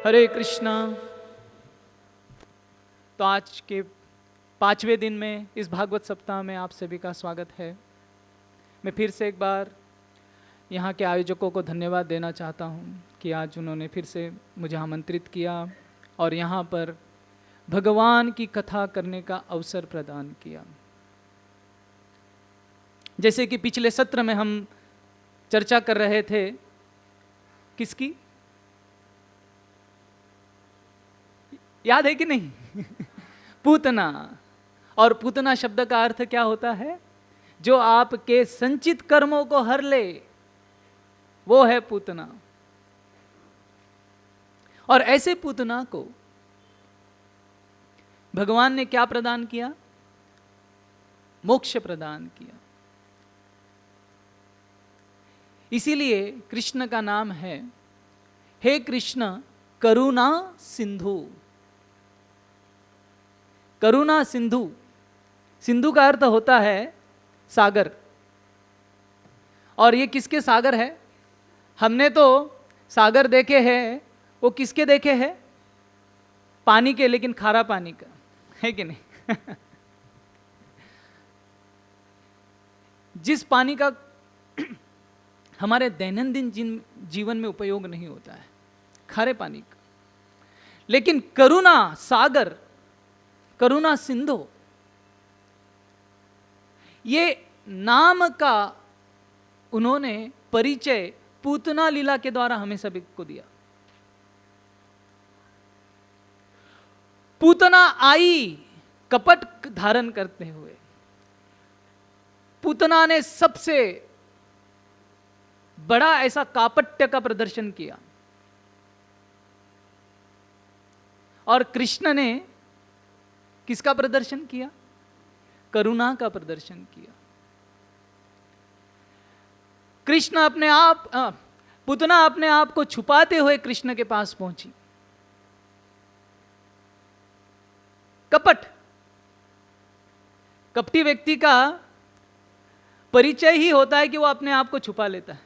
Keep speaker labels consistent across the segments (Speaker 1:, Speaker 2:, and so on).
Speaker 1: हरे कृष्णा। तो आज के 5वें दिन में इस भागवत सप्ताह में आप सभी का स्वागत है। मैं फिर से एक बार यहाँ के आयोजकों को धन्यवाद देना चाहता हूँ कि आज उन्होंने फिर से मुझे आमंत्रित किया और यहाँ पर भगवान की कथा करने का अवसर प्रदान किया। जैसे कि पिछले सत्र में हम चर्चा कर रहे थे, किसकी याद है कि नहीं? पूतना। और पूतना शब्द का अर्थ क्या होता है? जो आपके संचित कर्मों को हर ले, वो है पूतना। और ऐसे पूतना को भगवान ने क्या प्रदान किया? मोक्ष प्रदान किया। इसीलिए कृष्ण का नाम है हे कृष्ण करुणा सिंधु। करुणा सिंधु, सिंधु का अर्थ होता है सागर। और ये किसके सागर है? हमने तो सागर देखे हैं, वो किसके देखे हैं? पानी के, लेकिन खारा पानी का, है कि नहीं? जिस पानी का हमारे दैनंदिन जीवन में उपयोग नहीं होता है, खारे पानी का। लेकिन करुणा सागर, करुणा सिंधु, ये नाम का उन्होंने परिचय पूतना लीला के द्वारा हमें सभी को दिया। पूतना आई कपट धारण करते हुए। पूतना ने सबसे बड़ा ऐसा कापट्य का प्रदर्शन किया और कृष्ण ने किसका प्रदर्शन किया? करुणा का प्रदर्शन किया। कृष्ण अपने आप, पूतना अपने आप को छुपाते हुए कृष्ण के पास पहुंची। कपट, कपटी व्यक्ति का परिचय ही होता है कि वो अपने आप को छुपा लेता है।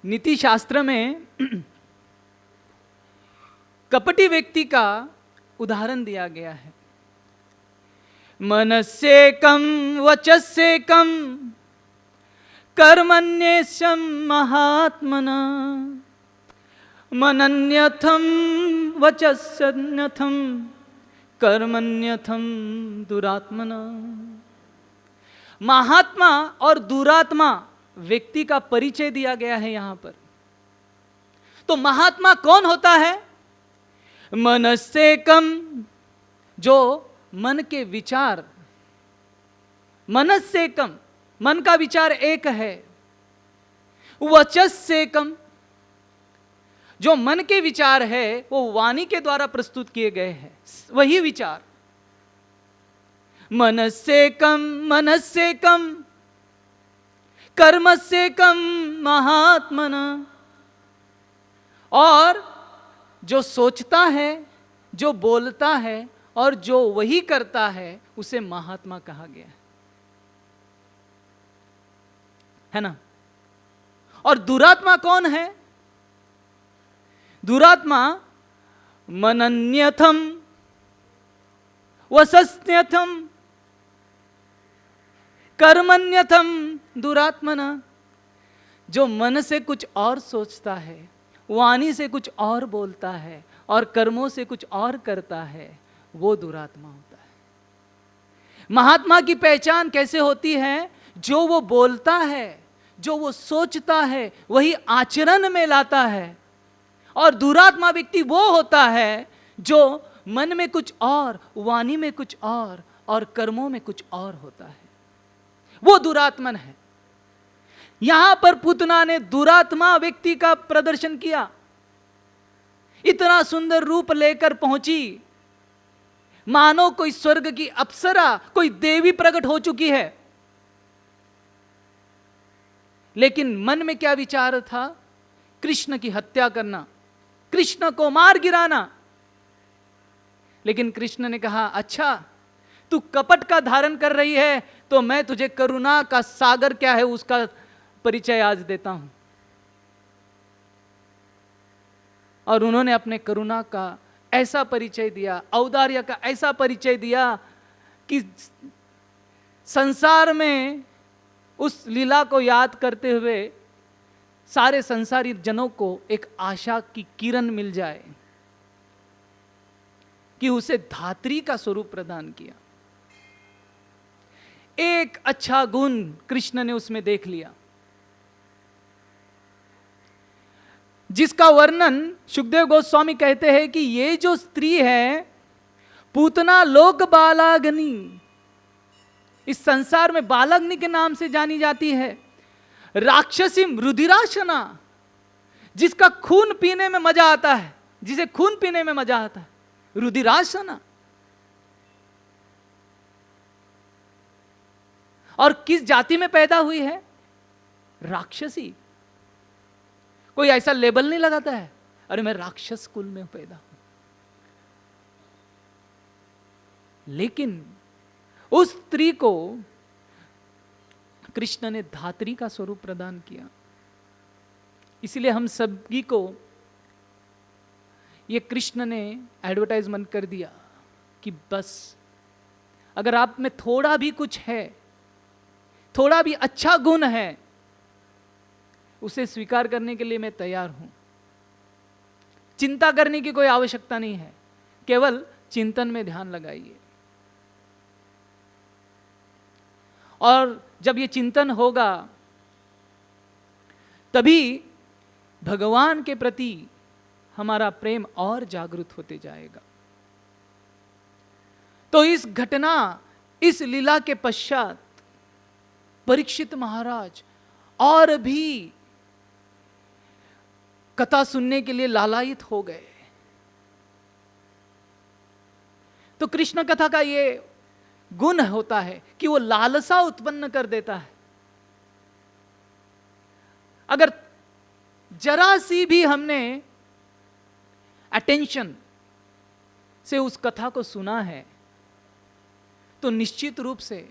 Speaker 1: नीति शास्त्र में कपटी व्यक्ति का उदाहरण दिया गया है। मनस्येकं वचस्येकं कर्मण्येशं महात्मना मनन्यथं वचस्यन्यथं कर्मण्यथं दुरात्मना। महात्मा और दुरात्मा व्यक्ति का परिचय दिया गया है यहां पर। तो महात्मा कौन होता है? मनस्येकम, जो मन के विचार, मनस्येकम, मन का विचार एक है। वचस्येकम, जो मन के विचार है वो वाणी के द्वारा प्रस्तुत किए गए हैं, वही विचार। मनस्येकम मनस्येकम कर्मस्येकम महात्मना। और जो सोचता है, जो बोलता है और जो वही करता है, उसे महात्मा कहा गया है ना? और दुरात्मा कौन है? दुरात्मा मनन्यथम वसस्न्यथम कर्मण्यथम दुरात्मना। जो मन से कुछ और सोचता है, वाणी से कुछ और बोलता है और कर्मों से कुछ और करता है, वो दुरात्मा होता है। महात्मा की पहचान कैसे होती है? जो वो बोलता है, जो वो सोचता है, वही आचरण में लाता है। और दुरात्मा व्यक्ति वो होता है जो मन में कुछ और, वाणी में कुछ और कर्मों में कुछ और होता है, वो दुरात्मन है। यहां पर पूतना ने दुरात्मा व्यक्ति का प्रदर्शन किया। इतना सुंदर रूप लेकर पहुंची, मानो कोई स्वर्ग की अप्सरा, कोई देवी प्रकट हो चुकी है। लेकिन मन में क्या विचार था? कृष्ण की हत्या करना, कृष्ण को मार गिराना। लेकिन कृष्ण ने कहा, अच्छा तू कपट का धारण कर रही है, तो मैं तुझे करुणा का सागर क्या है उसका परिचय आज देता हूं। और उन्होंने अपने करुणा का ऐसा परिचय दिया, औदार्य का ऐसा परिचय दिया कि संसार में उस लीला को याद करते हुए सारे संसारी जनों को एक आशा की किरण मिल जाए कि उसे धात्री का स्वरूप प्रदान किया। एक अच्छा गुण कृष्ण ने उसमें देख लिया, जिसका वर्णन सुखदेव गोस्वामी कहते हैं कि ये जो स्त्री है पूतना लोक बालाग्नि, इस संसार में बालाग्नि के नाम से जानी जाती है। राक्षसी रुधिराशना, जिसका खून पीने में मजा आता है, जिसे खून पीने में मजा आता है, रुधिराशना। और किस जाति में पैदा हुई है? राक्षसी। कोई ऐसा लेबल नहीं लगाता है, अरे मैं राक्षस कुल में पैदा हूं। लेकिन उस स्त्री को कृष्ण ने धात्री का स्वरूप प्रदान किया। इसलिए हम सभी को ये कृष्ण ने एडवर्टाइजमेंट कर दिया कि बस अगर आप में थोड़ा भी कुछ है, थोड़ा भी अच्छा गुण है, उसे स्वीकार करने के लिए मैं तैयार हूं। चिंता करने की कोई आवश्यकता नहीं है, केवल चिंतन में ध्यान लगाइए। और जब ये चिंतन होगा तभी भगवान के प्रति हमारा प्रेम और जागृत होते जाएगा। तो इस घटना, इस लीला के पश्चात परीक्षित महाराज और भी कथा सुनने के लिए लालायित हो गए। तो कृष्ण कथा का ये गुण होता है कि वो लालसा उत्पन्न कर देता है। अगर जरा सी भी हमने अटेंशन से उस कथा को सुना है तो निश्चित रूप से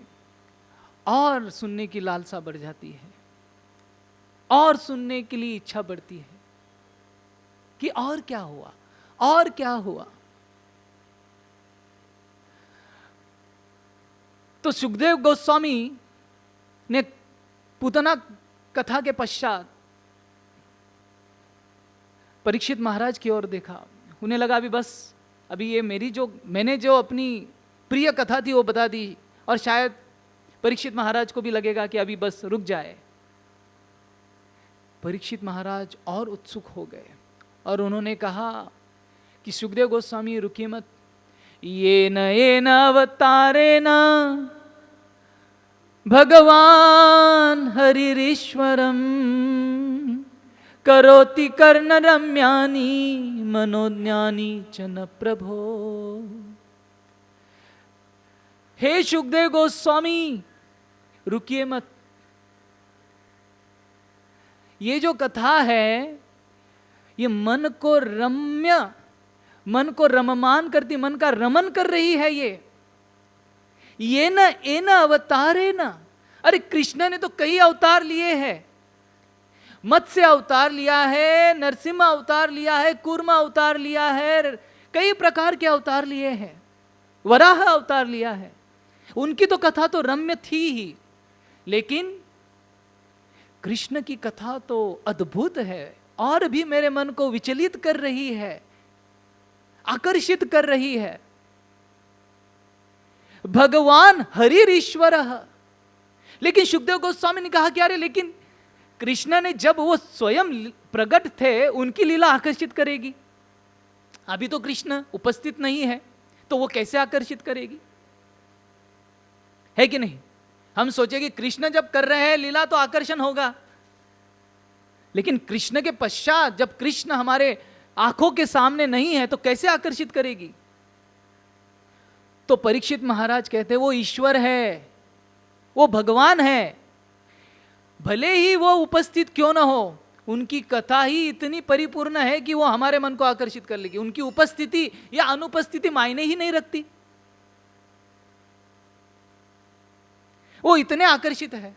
Speaker 1: और सुनने की लालसा बढ़ जाती है, और सुनने के लिए इच्छा बढ़ती है कि और क्या हुआ, और क्या हुआ। तो सुखदेव गोस्वामी ने पूतना कथा के पश्चात परीक्षित महाराज की ओर देखा। उन्हें लगा अभी बस, अभी ये मैंने जो अपनी प्रिय कथा थी वो बता दी, और शायद परीक्षित महाराज को भी लगेगा कि अभी बस रुक जाए। परीक्षित महाराज और उत्सुक हो गए और उन्होंने कहा कि सुखदेव गोस्वामी रुकिए मत, ये न अवतारेण भगवान हरिरीश्वरम करोति कर्ण रम्यानि मनोज्ञानी च न प्रभो। हे सुखदेव गोस्वामी रुकिए मत, ये जो कथा है ये मन को रममान करती, मन का रमन कर रही है। ये न अवतारे न, अरे कृष्ण ने तो कई अवतार लिए हैं। मत्स्य अवतार लिया है, नरसिंह अवतार लिया है, कूर्म अवतार लिया है, कई प्रकार के अवतार लिए हैं, वराह अवतार लिया है। उनकी तो कथा तो रम्य थी ही, लेकिन कृष्ण की कथा तो अद्भुत है और भी मेरे मन को विचलित कर रही है, आकर्षित कर रही है। भगवान हरिरीश्वर। लेकिन सुखदेव गोस्वामी ने कहा कि अरे लेकिन कृष्ण ने जब वो स्वयं प्रकट थे उनकी लीला आकर्षित करेगी, अभी तो कृष्ण उपस्थित नहीं है तो वो कैसे आकर्षित करेगी, है कि नहीं। हम सोचेंगे कृष्ण जब कर रहे हैं लीला तो आकर्षण होगा, लेकिन कृष्ण के पश्चात जब कृष्ण हमारे आंखों के सामने नहीं है तो कैसे आकर्षित करेगी। तो परीक्षित महाराज कहते वो ईश्वर है, वो भगवान है, भले ही वो उपस्थित क्यों ना हो, उनकी कथा ही इतनी परिपूर्ण है कि वो हमारे मन को आकर्षित कर लेगी। उनकी उपस्थिति या अनुपस्थिति मायने ही नहीं रखती, वो इतने आकर्षित है।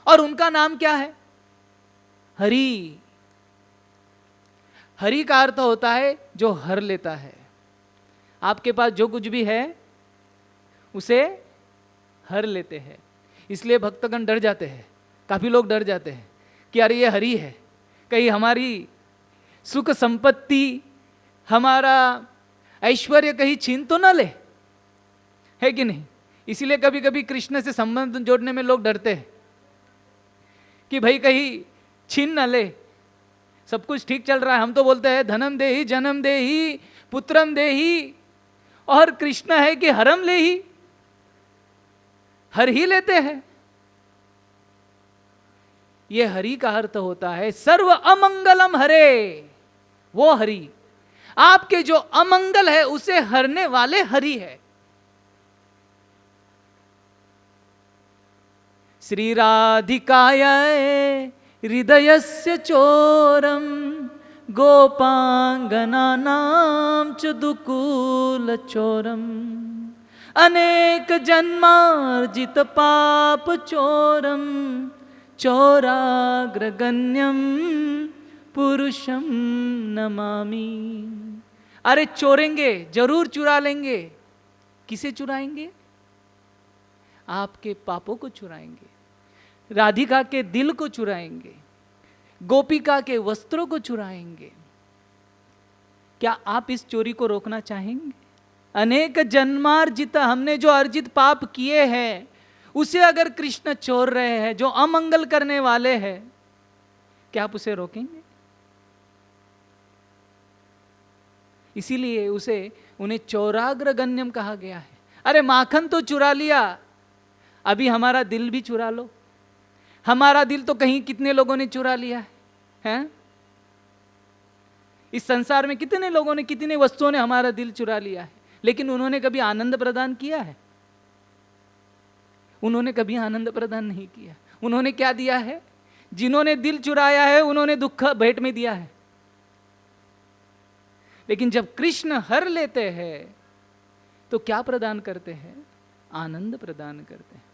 Speaker 1: और उनका नाम क्या है? हरि। हरि का अर्थ होता है जो हर लेता है। आपके पास जो कुछ भी है उसे हर लेते हैं। इसलिए भक्तगण डर जाते हैं, काफी लोग डर जाते हैं कि अरे ये हरि है, कहीं हमारी सुख संपत्ति, हमारा ऐश्वर्य कहीं छीन तो ना ले, है कि नहीं। इसीलिए कभी कभी कृष्ण से संबंध जोड़ने में लोग डरते हैं कि भाई कहीं छीन ना ले, सब कुछ ठीक चल रहा है। हम तो बोलते हैं धनम देहि जन्म देहि पुत्रम देहि, और कृष्ण है कि हरम ले ही, हर ही लेते हैं। ये हरि का अर्थ होता है सर्व अमंगलम हरे, वो हरि आपके जो अमंगल है उसे हरने वाले हरि है। श्री राधिकाय हृदयस्य चोरम गोपांगनानां च दुकूल चोरम अनेक जन्मार्जित पाप चोरम चोराग्रगण्यम पुरुषम नमामि। अरे चोरेंगे, जरूर चुरा लेंगे। किसे चुराएंगे? आपके पापों को चुराएंगे, राधिका के दिल को चुराएंगे, गोपिका के वस्त्रों को चुराएंगे। क्या आप इस चोरी को रोकना चाहेंगे? अनेक जन्मार्जित, हमने जो अर्जित पाप किए हैं उसे अगर कृष्ण चोर रहे हैं, जो अमंगल करने वाले हैं, क्या आप उसे रोकेंगे? इसीलिए उन्हें चौराग्रगण्यम कहा गया है। अरे माखन तो चुरा लिया, अभी हमारा दिल भी चुरा लो। हमारा दिल तो कहीं कितने लोगों ने चुरा लिया है? इस संसार में कितने लोगों ने, कितने वस्तुओं ने हमारा दिल चुरा लिया है, लेकिन उन्होंने कभी आनंद प्रदान किया है? उन्होंने कभी आनंद प्रदान नहीं किया। उन्होंने क्या दिया है? जिन्होंने दिल चुराया है उन्होंने दुख भेंट में दिया है। लेकिन जब कृष्ण हर लेते हैं तो क्या प्रदान करते हैं? आनंद प्रदान करते हैं।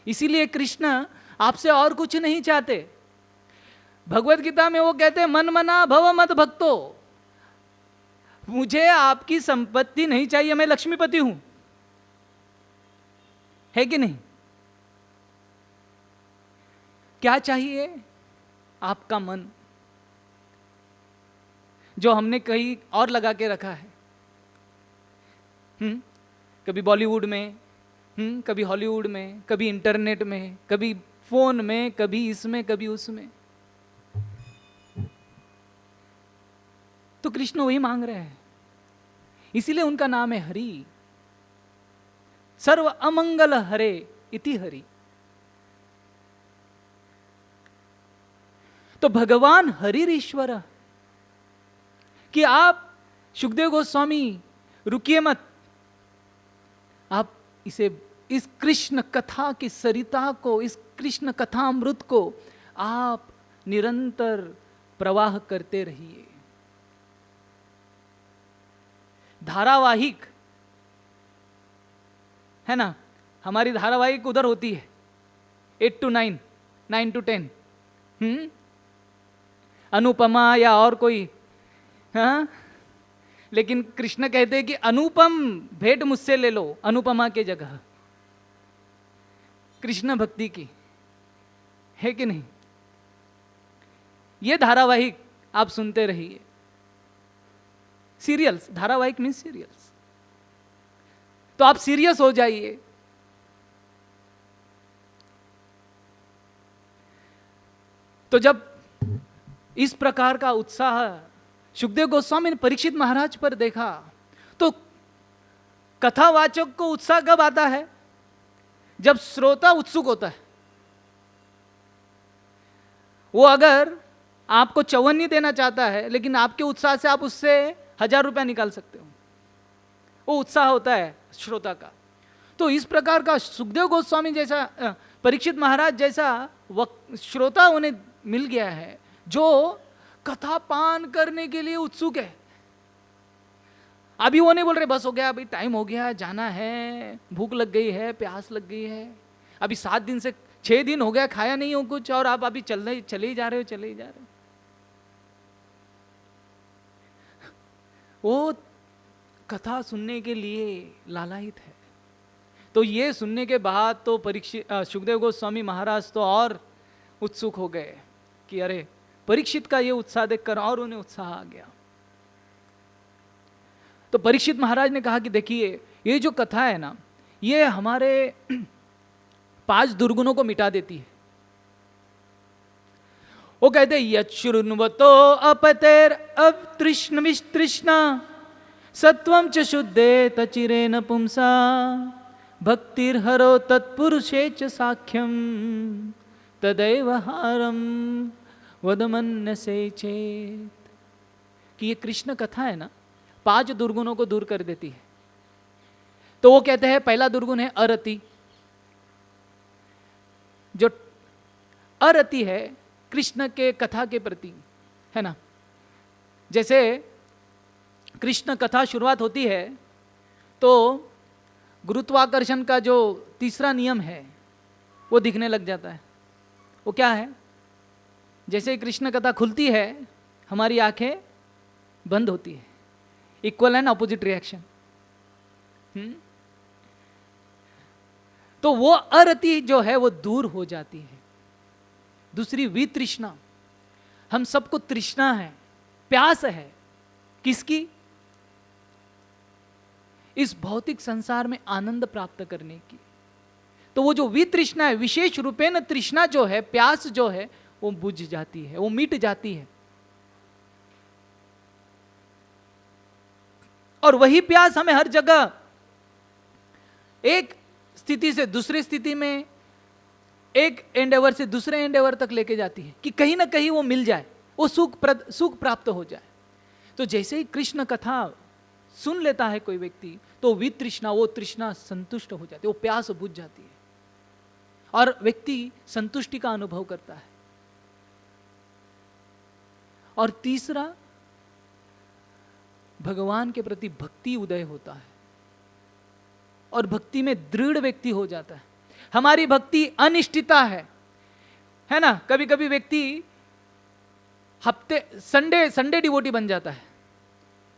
Speaker 1: इसीलिए कृष्ण आपसे और कुछ नहीं चाहते। भगवत गीता में वो कहते हैं मन मना भव मत भक्तो, मुझे आपकी संपत्ति नहीं चाहिए, मैं लक्ष्मीपति हूं, है कि नहीं। क्या चाहिए? आपका मन, जो हमने कहीं और लगा के रखा है। कभी बॉलीवुड में, कभी हॉलीवुड में, कभी इंटरनेट में, कभी फोन में, कभी इसमें, कभी उसमें। तो कृष्ण वही मांग रहे हैं, इसीलिए उनका नाम है हरि। सर्व अमंगल हरे इति हरि। तो भगवान हरिश्वर, कि आप सुखदेव गोस्वामी रुकिए मत, आप इस कृष्ण कथा की सरिता को, इस कृष्ण कथामृत को आप निरंतर प्रवाह करते रहिए। धारावाहिक है ना, हमारी धारावाहिक उधर होती है 8 to 9, 9 to 10, अनुपमा या और कोई, हाँ। लेकिन कृष्ण कहते हैं कि अनुपम भेंट मुझसे ले लो, अनुपमा के जगह कृष्ण भक्ति की, है कि नहीं। ये धारावाहिक आप सुनते रहिए। सीरियल्स, धारावाहिक मीन्स सीरियल्स। तो आप सीरियस हो जाइए। तो जब इस प्रकार का उत्साह सुखदेव गोस्वामी ने परीक्षित महाराज पर देखा, तो कथावाचक को उत्साह कब आता है? जब श्रोता उत्सुक होता है। वो अगर आपको चौवन्नी देना चाहता है, लेकिन आपके उत्साह से आप उससे 1000 रुपया निकाल सकते हो, वो उत्साह होता है श्रोता का। तो इस प्रकार का सुखदेव गोस्वामी जैसा, परीक्षित महाराज जैसा श्रोता उन्हें मिल गया है, जो कथा पान करने के लिए उत्सुक है। अभी वो नहीं बोल रहे बस हो गया, अभी टाइम हो गया, जाना है, भूख लग गई है, प्यास लग गई है, अभी 7 दिन से 6 दिन हो गया खाया नहीं हो कुछ, और आप अभी चले ही जा रहे हो। वो कथा सुनने के लिए लालायित है। तो ये सुनने के बाद तो परीक्षित सुखदेव गोस्वामी महाराज तो और उत्सुक हो गए कि अरे परीक्षित का ये उत्साह देखकर और उन्हें उत्साह आ गया। तो परीक्षित महाराज ने कहा कि देखिए ये जो कथा है ना, ये हमारे 5 दुर्गुणों को मिटा देती है। वो कहते यच्छृण्वतो अपतेर अब तृष्ण विस्तृष्णा सत्वं च शुद्धे तचिरेन पुंसा भक्तिर्हरो तत्पुरुषे च साख्यम तदैव हारम वदमन्यसे चेत। कि ये कृष्ण कथा है ना, 5 दुर्गुणों को दूर कर देती है। तो वो कहते हैं पहला दुर्गुण है अरति। जो अरति है कृष्ण के कथा के प्रति, है ना। जैसे कृष्ण कथा शुरुआत होती है तो गुरुत्वाकर्षण का जो तीसरा नियम है वो दिखने लग जाता है। वो क्या है? जैसे ही कृष्ण कथा खुलती है हमारी आंखें बंद होती है। Equal and opposite reaction. तो वो अरति जो है वो दूर हो जाती है। दूसरी वितृष्णा। हम सबको तृष्णा है, प्यास है। किसकी? इस भौतिक संसार में आनंद प्राप्त करने की। तो वो जो वितृष्णा है, विशेष रूपेण तृष्णा जो है, प्यास जो है, वो बुझ जाती है, वो मिट जाती है। और वही प्यास हमें हर जगह एक स्थिति से दूसरी स्थिति में, एक एंडेवर से दूसरे एंडेवर तक लेके जाती है कि कहीं ना कहीं वो मिल जाए, वो सुख प्राप्त हो जाए। तो जैसे ही कृष्ण कथा सुन लेता है कोई व्यक्ति, तो वितृष्णा, वो तृष्णा संतुष्ट हो जाती है, वो प्यास बुझ जाती है और व्यक्ति संतुष्टि का अनुभव करता है। और तीसरा, भगवान के प्रति भक्ति उदय होता है और भक्ति में दृढ़ व्यक्ति हो जाता है। हमारी भक्ति अनिश्चिता है ना। कभी कभी व्यक्ति संडे डिवोटी बन जाता है,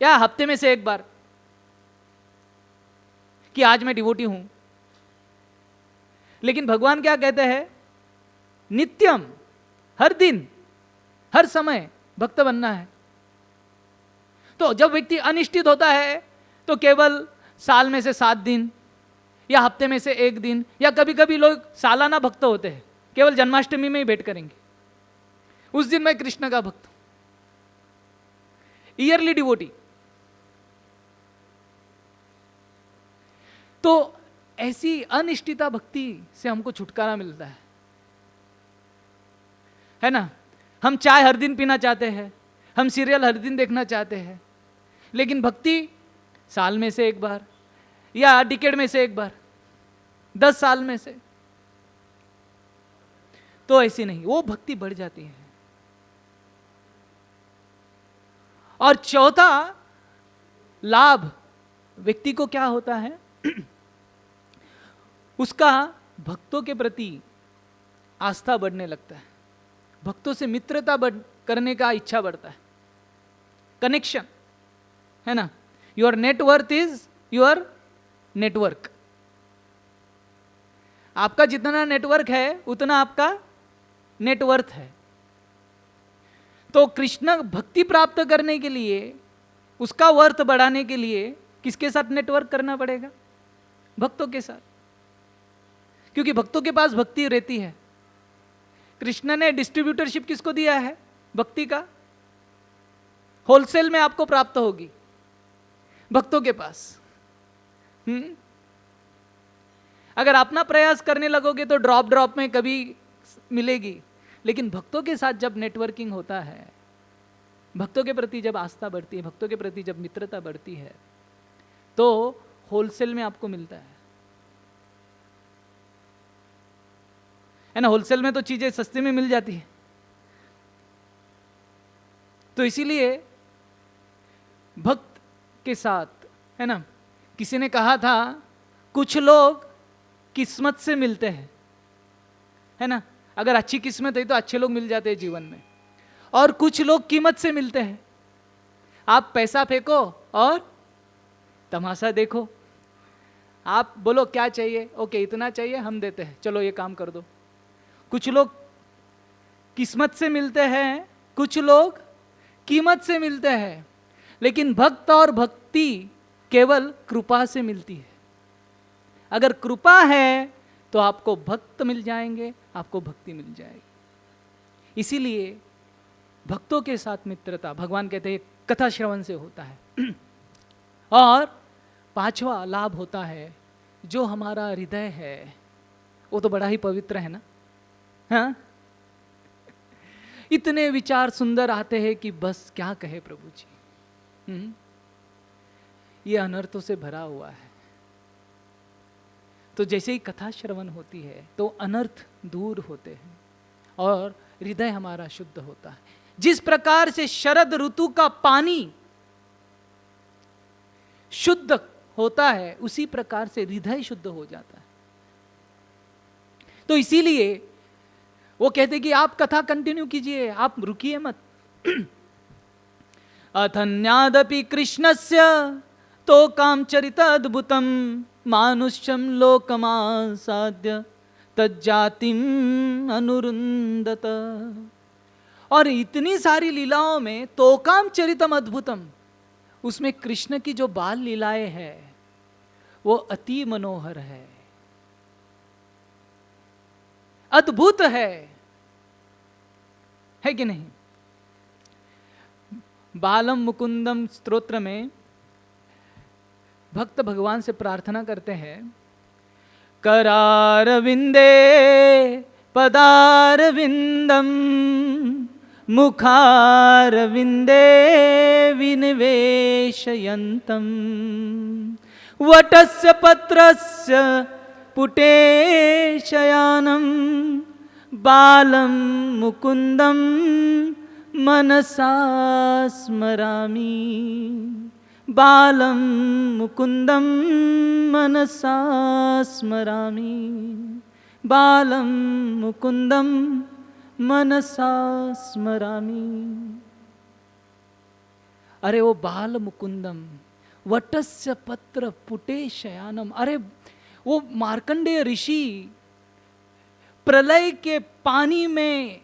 Speaker 1: या हफ्ते में से एक बार कि आज मैं डिवोटी हूं। लेकिन भगवान क्या कहते हैं? नित्यम, हर दिन हर समय भक्त बनना है। तो जब व्यक्ति अनिश्चित होता है तो केवल साल में से 7 दिन या हफ्ते में से 1 दिन, या कभी कभी लोग सालाना भक्त होते हैं, केवल जन्माष्टमी में ही भेंट करेंगे, उस दिन मैं कृष्ण का भक्त हूं, ईयरली डिवोटी। तो ऐसी अनिश्चिता भक्ति से हमको छुटकारा मिलता है ना। हम चाय हर दिन पीना चाहते हैं, हम सीरियल हर दिन देखना चाहते हैं, लेकिन भक्ति साल में से एक बार या डिकेड में से एक बार, 10 साल में से। तो ऐसी नहीं, वो भक्ति बढ़ जाती है। और चौथा लाभ व्यक्ति को क्या होता है? उसका भक्तों के प्रति आस्था बढ़ने लगता है, भक्तों से मित्रता करने का इच्छा बढ़ता है, कनेक्शन, है ना। Your net worth is your network. आपका जितना नेटवर्क है उतना आपका नेटवर्थ है। तो कृष्ण भक्ति प्राप्त करने के लिए, उसका वर्थ बढ़ाने के लिए किसके साथ नेटवर्क करना पड़ेगा? भक्तों के साथ, क्योंकि भक्तों के पास भक्ति रहती है। कृष्ण ने डिस्ट्रीब्यूटरशिप किसको दिया है? भक्ति का। होलसेल में आपको प्राप्त होगी भक्तों के पास। अगर अपना प्रयास करने लगोगे तो ड्रॉप में कभी मिलेगी, लेकिन भक्तों के साथ जब नेटवर्किंग होता है, भक्तों के प्रति जब आस्था बढ़ती है, भक्तों के प्रति जब मित्रता बढ़ती है, तो होलसेल में आपको मिलता है ना। होलसेल में तो चीजें सस्ते में मिल जाती है। तो इसीलिए भक्त के साथ, है ना, किसी ने कहा था कुछ लोग किस्मत से मिलते हैं, है ना। अगर अच्छी किस्मत है तो अच्छे लोग मिल जाते हैं जीवन में, और कुछ लोग कीमत से मिलते हैं। आप पैसा फेंको और तमाशा देखो। आप बोलो क्या चाहिए, ओके इतना चाहिए हम देते हैं, चलो ये काम कर दो। कुछ लोग किस्मत से मिलते हैं, कुछ लोग कीमत से मिलते हैं, लेकिन भक्त और भक्ति केवल कृपा से मिलती है। अगर कृपा है तो आपको भक्त मिल जाएंगे, आपको भक्ति मिल जाएगी। इसीलिए भक्तों के साथ मित्रता, भगवान कहते हैं कथा श्रवण से होता है। और पांचवा लाभ होता है, जो हमारा हृदय है वो तो बड़ा ही पवित्र है ना। हाँ, इतने विचार सुंदर आते हैं कि बस क्या कहे प्रभु जी। ये अनर्थों से भरा हुआ है। तो जैसे ही कथा श्रवण होती है तो अनर्थ दूर होते हैं और हृदय हमारा शुद्ध होता है। जिस प्रकार से शरद ऋतु का पानी शुद्ध होता है, उसी प्रकार से हृदय शुद्ध हो जाता है। तो इसीलिए वो कहते कि आप कथा कंटिन्यू कीजिए, आप रुकिए मत। अथन्यादपि कृष्णस्य तो काम चरित अद्भुतम मानुष्यम लोकमासाद्य तज्जातिम अनुरुंदत। और इतनी सारी लीलाओं में तो काम चरितम अद्भुतम, उसमें कृष्ण की जो बाल लीलाएं हैं वो अति मनोहर है, अद्भुत है कि नहीं। बालम मुकुंदम स्तोत्र में भक्त भगवान से प्रार्थना करते हैं, करारविंदे पदारविंदम मुखारविंदे विनिवेशयन्तम वटस्य पत्रस्य पुटे शयानं बालं मुकुंदम मनसा स्मरामि बालं मुकुंदम मनसा स्मरामि बालं मुकुंदम मनसा स्मरामि। अरे वो बाल मुकुंदम वटस्य पत्र पुटे शयानम, अरे वो मार्कंडेय ऋषि प्रलय के पानी में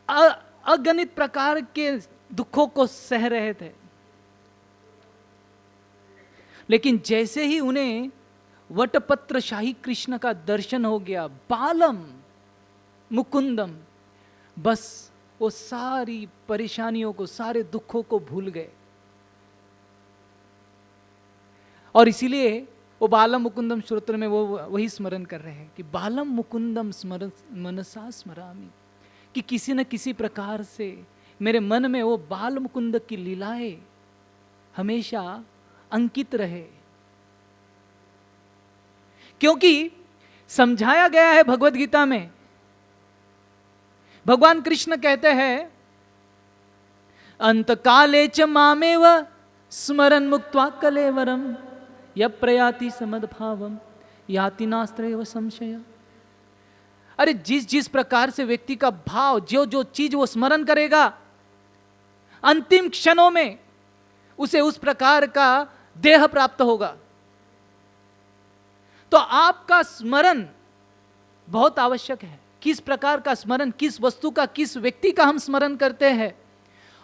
Speaker 1: अगणित प्रकार के दुखों को सह रहे थे, लेकिन जैसे ही उन्हें वटपत्र शाही कृष्ण का दर्शन हो गया, बालम मुकुंदम, बस वो सारी परेशानियों को, सारे दुखों को भूल गए। और इसीलिए वो बालम मुकुंदम स्तोत्र में वो वही स्मरण कर रहे हैं कि बालम मुकुंदम स्मरण मनसा स्मरामि, कि किसी न किसी प्रकार से मेरे मन में वो बाल मुकुंद की लीलाएं हमेशा अंकित रहे। क्योंकि समझाया गया है भगवत गीता में, भगवान कृष्ण कहते हैं अंतकाले च मामेव स्मरन् मुक्त्वा कलेवरम यः प्रयाति समद्भावम याति नास्त्रैव संशय। अरे जिस जिस प्रकार से व्यक्ति का भाव, जो जो चीज वो स्मरण करेगा, अंतिम क्षणों में उसे उस प्रकार का देह प्राप्त होगा। तो आपका स्मरण बहुत आवश्यक है। किस प्रकार का स्मरण, किस वस्तु का, किस व्यक्ति का हम स्मरण करते हैं,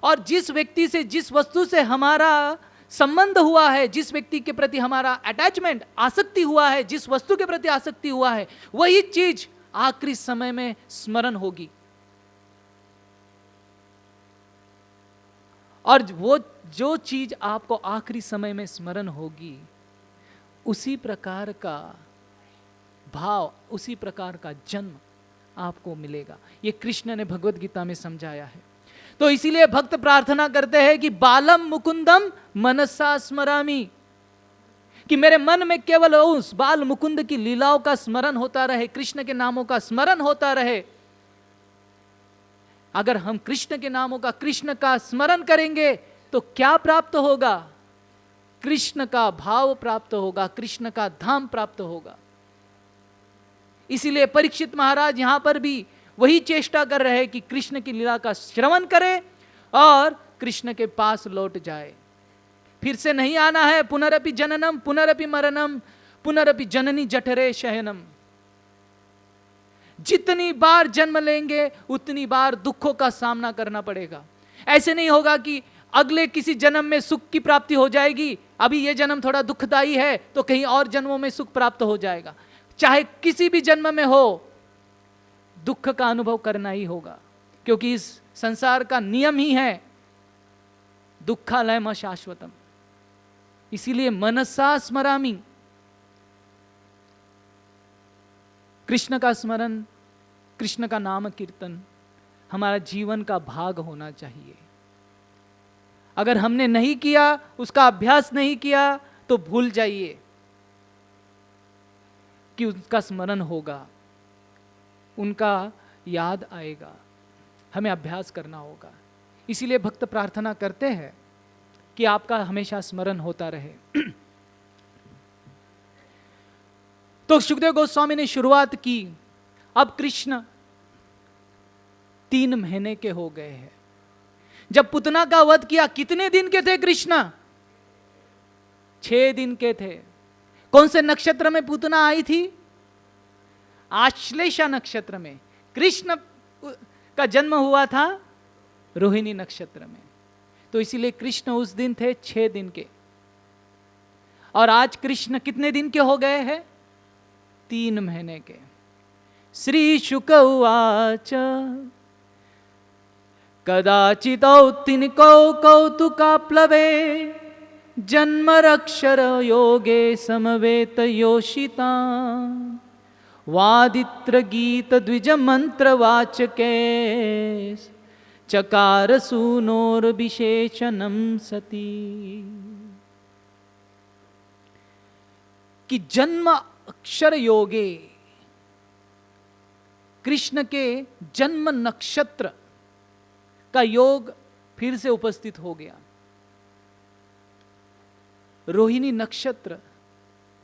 Speaker 1: और जिस व्यक्ति से, जिस वस्तु से हमारा संबंध हुआ है, जिस व्यक्ति के प्रति हमारा अटैचमेंट, आसक्ति हुआ है, जिस वस्तु के प्रति आसक्ति हुआ है, वही चीज आखिरी समय में स्मरण होगी। और वो जो चीज आपको आखिरी समय में स्मरण होगी, उसी प्रकार का भाव, उसी प्रकार का जन्म आपको मिलेगा। ये कृष्ण ने भगवत गीता में समझाया है। तो इसीलिए भक्त प्रार्थना करते हैं कि बालम मुकुंदम मनसा स्मरामि, कि मेरे मन में केवल उस बाल मुकुंद की लीलाओं का स्मरण होता रहे, कृष्ण के नामों का स्मरण होता रहे। अगर हम कृष्ण के नामों का, कृष्ण का स्मरण करेंगे तो क्या प्राप्त होगा? कृष्ण का भाव प्राप्त होगा, कृष्ण का धाम प्राप्त होगा। इसीलिए परीक्षित महाराज यहां पर भी वही चेष्टा कर रहे हैं कि कृष्ण की लीला का श्रवण करें और कृष्ण के पास लौट जाए। फिर से नहीं आना है। पुनरपि जननम पुनरपि मरणम पुनरपि जननी जठरे शयनम। जितनी बार जन्म लेंगे उतनी बार दुखों का सामना करना पड़ेगा। ऐसे नहीं होगा कि अगले किसी जन्म में सुख की प्राप्ति हो जाएगी, अभी ये जन्म थोड़ा दुखदाई है तो कहीं और जन्मों में सुख प्राप्त हो जाएगा। चाहे किसी भी जन्म में हो, दुख का अनुभव करना ही होगा, क्योंकि इस संसार का नियम ही है दुखालयम शाश्वतम। इसीलिए मनसा स्मरामि, कृष्ण का स्मरण, कृष्ण का नाम कीर्तन हमारा जीवन का भाग होना चाहिए। अगर हमने नहीं किया, उसका अभ्यास नहीं किया, तो भूल जाइए कि उसका स्मरण होगा, उनका याद आएगा। हमें अभ्यास करना होगा। इसीलिए भक्त प्रार्थना करते हैं कि आपका हमेशा स्मरण होता रहे। तो सुखदेव गोस्वामी ने शुरुआत की। अब कृष्ण 3 महीने के हो गए हैं। जब पुतना का वध किया, कितने दिन के थे कृष्ण? 6 दिन के थे। कौन से नक्षत्र में पुतना आई थी? आश्लेषा नक्षत्र में। कृष्ण का जन्म हुआ था रोहिणी नक्षत्र में। तो इसीलिए कृष्ण उस दिन थे 6 दिन के। और आज कृष्ण कितने दिन के हो गए हैं? 3 महीने के। श्री शुक उवाच कदाचितौत्तिनिकौ कौतुकाप्लवे जन्मरक्षर योगे समवेत योषिता वादित्र गीत द्विज मंत्र वाचके चकार सूनोर विशेषणम सती। कि जन्म अक्षर योगे, कृष्ण के जन्म नक्षत्र का योग फिर से उपस्थित हो गया। रोहिणी नक्षत्र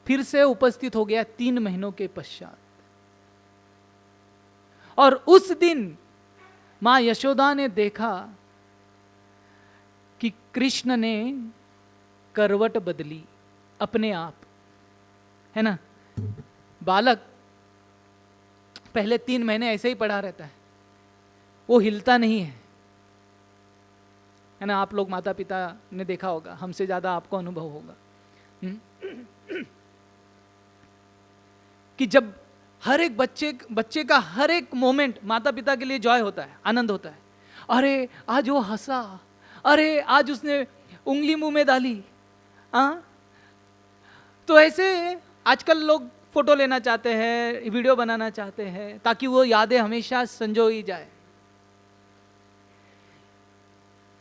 Speaker 1: फिर से उपस्थित हो गया 3 महीनों के पश्चात। और उस दिन मां यशोदा ने देखा कि कृष्ण ने करवट बदली अपने आप, है ना। बालक पहले 3 महीने ऐसे ही पड़ा रहता है, वो हिलता नहीं है ना। आप लोग माता पिता ने देखा होगा, हमसे ज्यादा आपको अनुभव होगा कि जब हर एक बच्चे का हर एक मोमेंट माता पिता के लिए जॉय होता है, आनंद होता है। अरे आज वो हंसा, अरे आज उसने उंगली मुंह में डाली। तो ऐसे आजकल लोग फोटो लेना चाहते हैं, वीडियो बनाना चाहते हैं, ताकि वो यादें हमेशा संजोई जाए।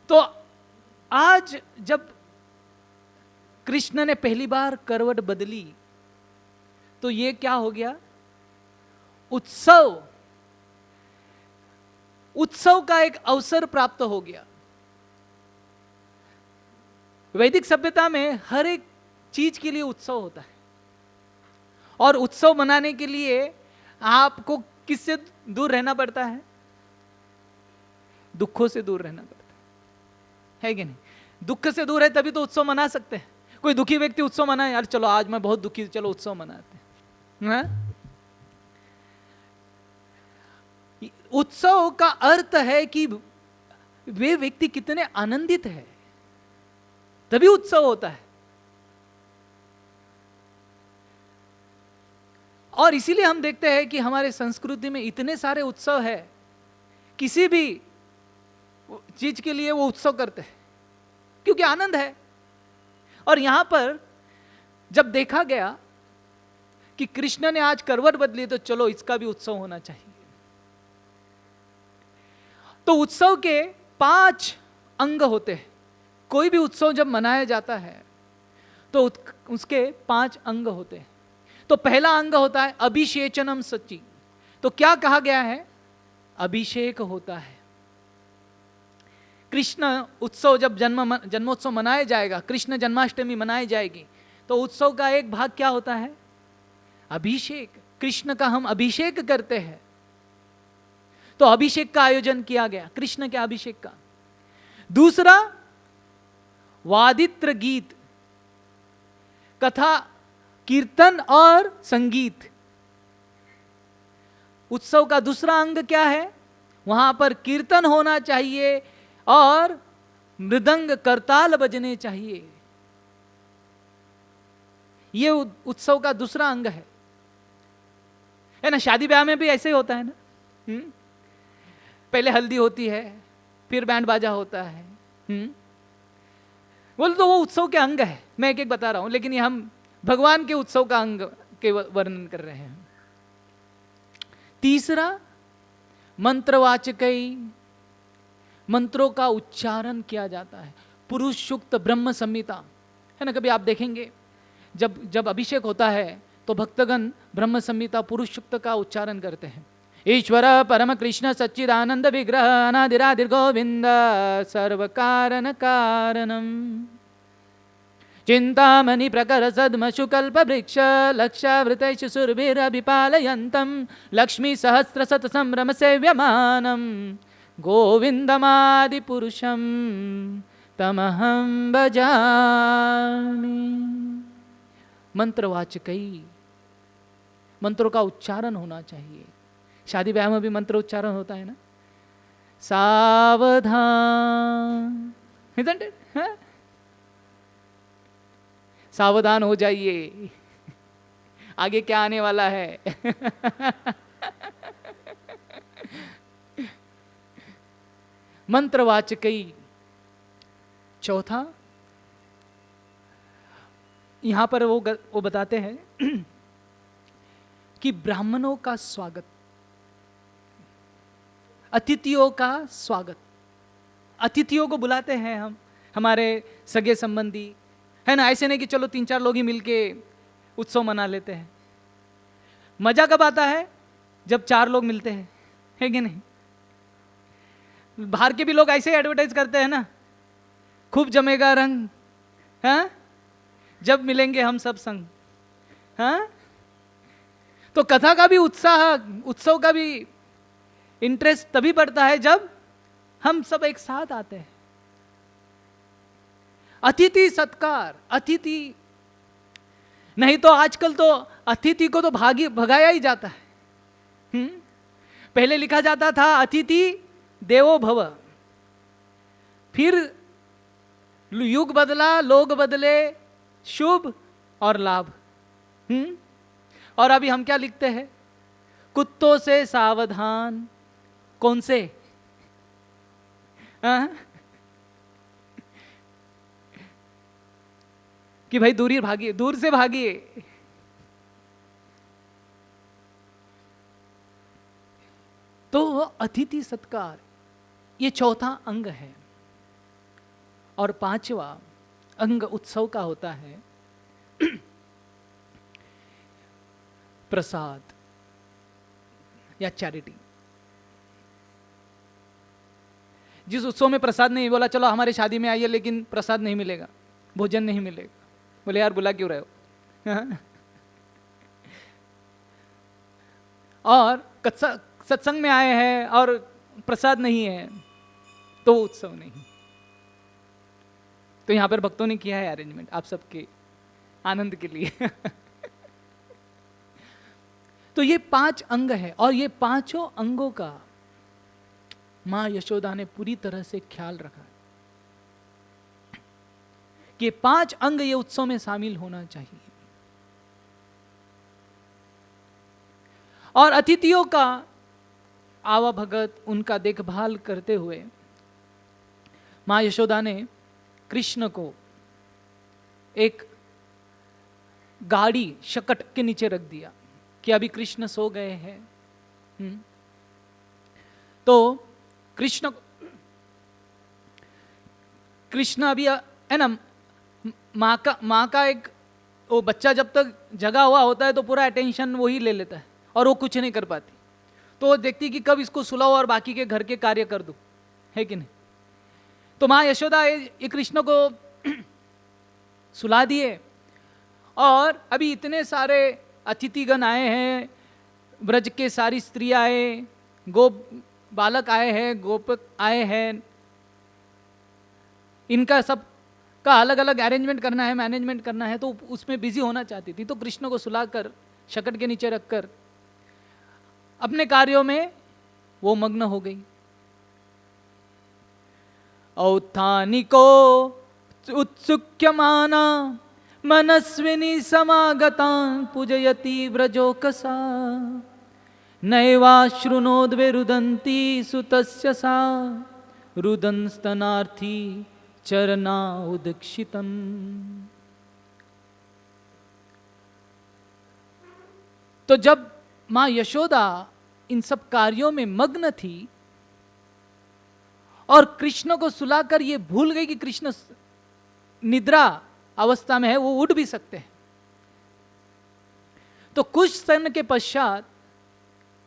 Speaker 1: तो आज जब कृष्ण ने पहली बार करवट बदली, तो ये क्या हो गया? उत्सव का एक अवसर प्राप्त हो गया। वैदिक सभ्यता में हर एक चीज के लिए उत्सव होता है, और उत्सव मनाने के लिए आपको किससे दूर रहना पड़ता है? दुखों से दूर रहना पड़ता है कि नहीं? दुख से दूर है तभी तो उत्सव मना सकते हैं। कोई दुखी व्यक्ति उत्सव मनाए, यार चलो आज मैं बहुत दुखी, चलो उत्सव मनाते हैं। उत्सव का अर्थ है कि वे व्यक्ति कितने आनंदित है, तभी उत्सव होता है। और इसीलिए हम देखते हैं कि हमारे संस्कृति में इतने सारे उत्सव है, किसी भी चीज के लिए वो उत्सव करते हैं क्योंकि आनंद है। और यहां पर जब देखा गया कि कृष्ण ने आज करवट बदली, तो चलो इसका भी उत्सव होना चाहिए। तो उत्सव के 5 अंग होते हैं। कोई भी उत्सव जब मनाया जाता है तो उसके 5 अंग होते हैं। तो पहला अंग होता है अभिषेचनम सच्ची। तो क्या कहा गया है? अभिषेक होता है। कृष्ण उत्सव जब जन्मोत्सव मनाया जाएगा, कृष्ण जन्माष्टमी मनाई जाएगी, तो उत्सव का एक भाग क्या होता है? अभिषेक। कृष्ण का हम अभिषेक करते हैं। तो अभिषेक का आयोजन किया गया, कृष्ण के अभिषेक का। दूसरा, वादित्र गीत, कथा, कीर्तन और संगीत। उत्सव का दूसरा अंग क्या है? वहां पर कीर्तन होना चाहिए और मृदंग करताल बजने चाहिए। ये उत्सव का दूसरा अंग है ना। शादी ब्याह में भी ऐसे ही होता है ना। पहले हल्दी होती है, फिर बैंड बाजा होता है। बोल तो वो उत्सव के अंग है, मैं एक एक बता रहा हूं, लेकिन ये हम भगवान के उत्सव का अंग के वर्णन कर रहे हैं। तीसरा, मंत्रवाचकई, मंत्रों का उच्चारण किया जाता है। पुरुष सूक्त, ब्रह्म संहिता, है ना। कभी आप देखेंगे जब अभिषेक होता है तो भक्तगण ब्रह्म संहिता पुरुष सूक्त का उच्चारण करते हैं। ईश्वर परम कृष्ण सच्चिदानंद विग्रह अनादिरादिर गोविंद सर्व कारण कारणम चिंतामणि प्रकर सद्मशुकल्प वृक्ष लक्षावृतैः सुरभिरभिपालयन्तं लक्ष्मी सहस्र शत संभ्रम सेव्यमानं गोविंदमादि पुरुषं तमहं भजामि। मंत्रवाचकई, मंत्रों का उच्चारण होना चाहिए। शादी ब्याह में भी मंत्र उच्चारण होता है ना। सावधान, isn't it? हाँ? सावधान हो जाइए, आगे क्या आने वाला है। मंत्रवाचकई। चौथा, यहां पर वो बताते हैं कि ब्राह्मणों का स्वागत, अतिथियों का स्वागत। अतिथियों को बुलाते हैं हम, हमारे सगे संबंधी, है ना। ऐसे नहीं कि चलो 3-4 लोग ही मिलके उत्सव मना लेते हैं। मजा कब आता है? जब 4 लोग मिलते हैं, है कि नहीं। बाहर के भी लोग ऐसे एडवर्टाइज करते हैं ना, खूब जमेगा रंग, हाँ, जब मिलेंगे हम सब संग, हाँ। तो कथा का भी उत्साह, उत्सव का भी इंटरेस्ट तभी बढ़ता है जब हम सब एक साथ आते हैं। अतिथि सत्कार, अतिथि नहीं तो आजकल तो अतिथि को तो भगाया ही जाता है। पहले लिखा जाता था अतिथि देवो भव, फिर युग बदला, लोग बदले, शुभ और लाभ। और अभी हम क्या लिखते हैं? कुत्तों से सावधान। कौन से? कि भाई दूर ही भागिए, दूर से भागिए। तो अतिथि सत्कार, ये चौथा अंग है। और 5वां अंग उत्सव का होता है प्रसाद या चैरिटी। जिस उत्सव में प्रसाद नहीं, बोला चलो हमारे शादी में आइए लेकिन प्रसाद नहीं मिलेगा, भोजन नहीं मिलेगा। बोले यार बुला क्यों रहे हो? और सत्संग में आए हैं और प्रसाद नहीं है तो उत्सव नहीं। तो यहां पर भक्तों ने किया है अरेंजमेंट आप सबके आनंद के लिए। तो ये 5 अंग है और ये पांचों अंगों का मां यशोदा ने पूरी तरह से ख्याल रखा कि 5 अंग ये उत्सव में शामिल होना चाहिए। और अतिथियों का आवाभगत, उनका देखभाल करते हुए मां यशोदा ने कृष्ण को एक गाड़ी शकट के नीचे रख दिया कि अभी कृष्ण सो गए हैं। तो कृष्ण अभी है ना, माँ का एक वो बच्चा जब तक जगा हुआ होता है तो पूरा अटेंशन वो ही ले लेता है और वो कुछ नहीं कर पाती। तो वो देखती कि कब इसको सुलाओ और बाकी के घर के कार्य कर दूं, है कि नहीं। तो माँ यशोदा ये कृष्ण को सुला दिए और अभी इतने सारे अतिथिगण आए हैं, ब्रज के सारी स्त्रियां आए, गोप बालक आए हैं, गोपक आए हैं, इनका सब का अलग अलग अरेंजमेंट करना है, मैनेजमेंट करना है, तो उसमें बिजी होना चाहती थी। तो कृष्ण को सुलाकर शकट के नीचे रखकर अपने कार्यों में वो मग्न हो गई। औत्थानिको उत्सुक्यमाना मनस्विनी समागतान् पूजयति व्रजोकसा नैवाश्रुनोद्वे रुदन्ती सुतस्य सा रुदन् स्तनार्थी चरना उदक्षितम्। तो जब माँ यशोदा इन सब कार्यों में मग्न थी और कृष्ण को सुलाकर ये भूल गई कि कृष्ण निद्रा अवस्था में है, वो उठ भी सकते हैं, तो कुछ समय के पश्चात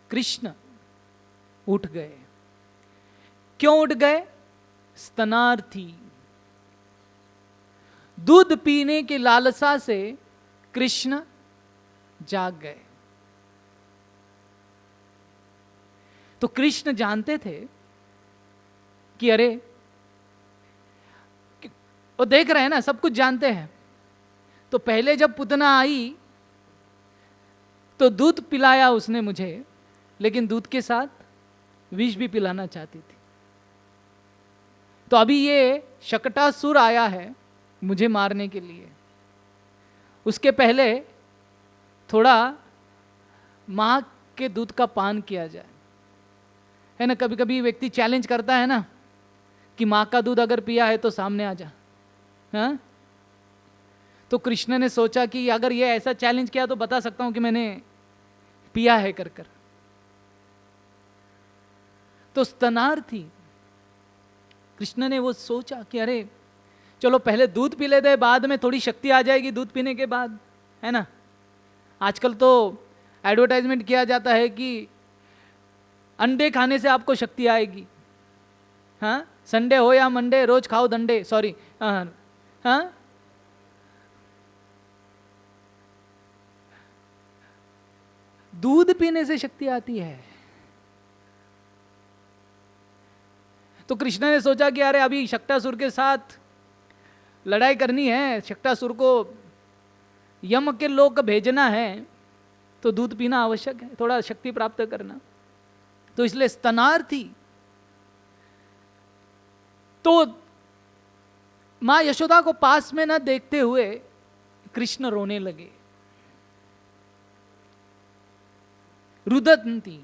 Speaker 1: कृष्ण उठ गए। क्यों उठ गए? स्तनार्थी, दूध पीने की लालसा से कृष्ण जाग गए। तो कृष्ण जानते थे कि अरे, वो देख रहे हैं ना, सब कुछ जानते हैं। तो पहले जब पुतना आई तो दूध पिलाया उसने मुझे, लेकिन दूध के साथ विष भी पिलाना चाहती थी। तो अभी ये शकटासुर आया है मुझे मारने के लिए, उसके पहले थोड़ा माँ के दूध का पान किया जाए, है ना। कभी कभी व्यक्ति चैलेंज करता है ना कि माँ का दूध अगर पिया है तो सामने आ जा, हाँ। तो कृष्ण ने सोचा कि अगर ये ऐसा चैलेंज किया तो बता सकता हूं कि मैंने पिया है कर कर। तो स्तनार्थी कृष्ण ने वो सोचा कि अरे चलो पहले दूध पी लेते, बाद में थोड़ी शक्ति आ जाएगी दूध पीने के बाद, है ना। आजकल तो एडवर्टाइजमेंट किया जाता है कि अंडे खाने से आपको शक्ति आएगी, हाँ। संडे हो या मंडे रोज खाओ दंडे, सॉरी, हाँ। दूध पीने से शक्ति आती है। तो कृष्ण ने सोचा कि अरे अभी शक्टासुर के साथ लड़ाई करनी है, शक्टासुर को यम के लोक भेजना है, तो दूध पीना आवश्यक है, थोड़ा शक्ति प्राप्त करना। तो इसलिए स्तनार्थी, तो मां यशोदा को पास में न देखते हुए कृष्ण रोने लगे। रुदंती,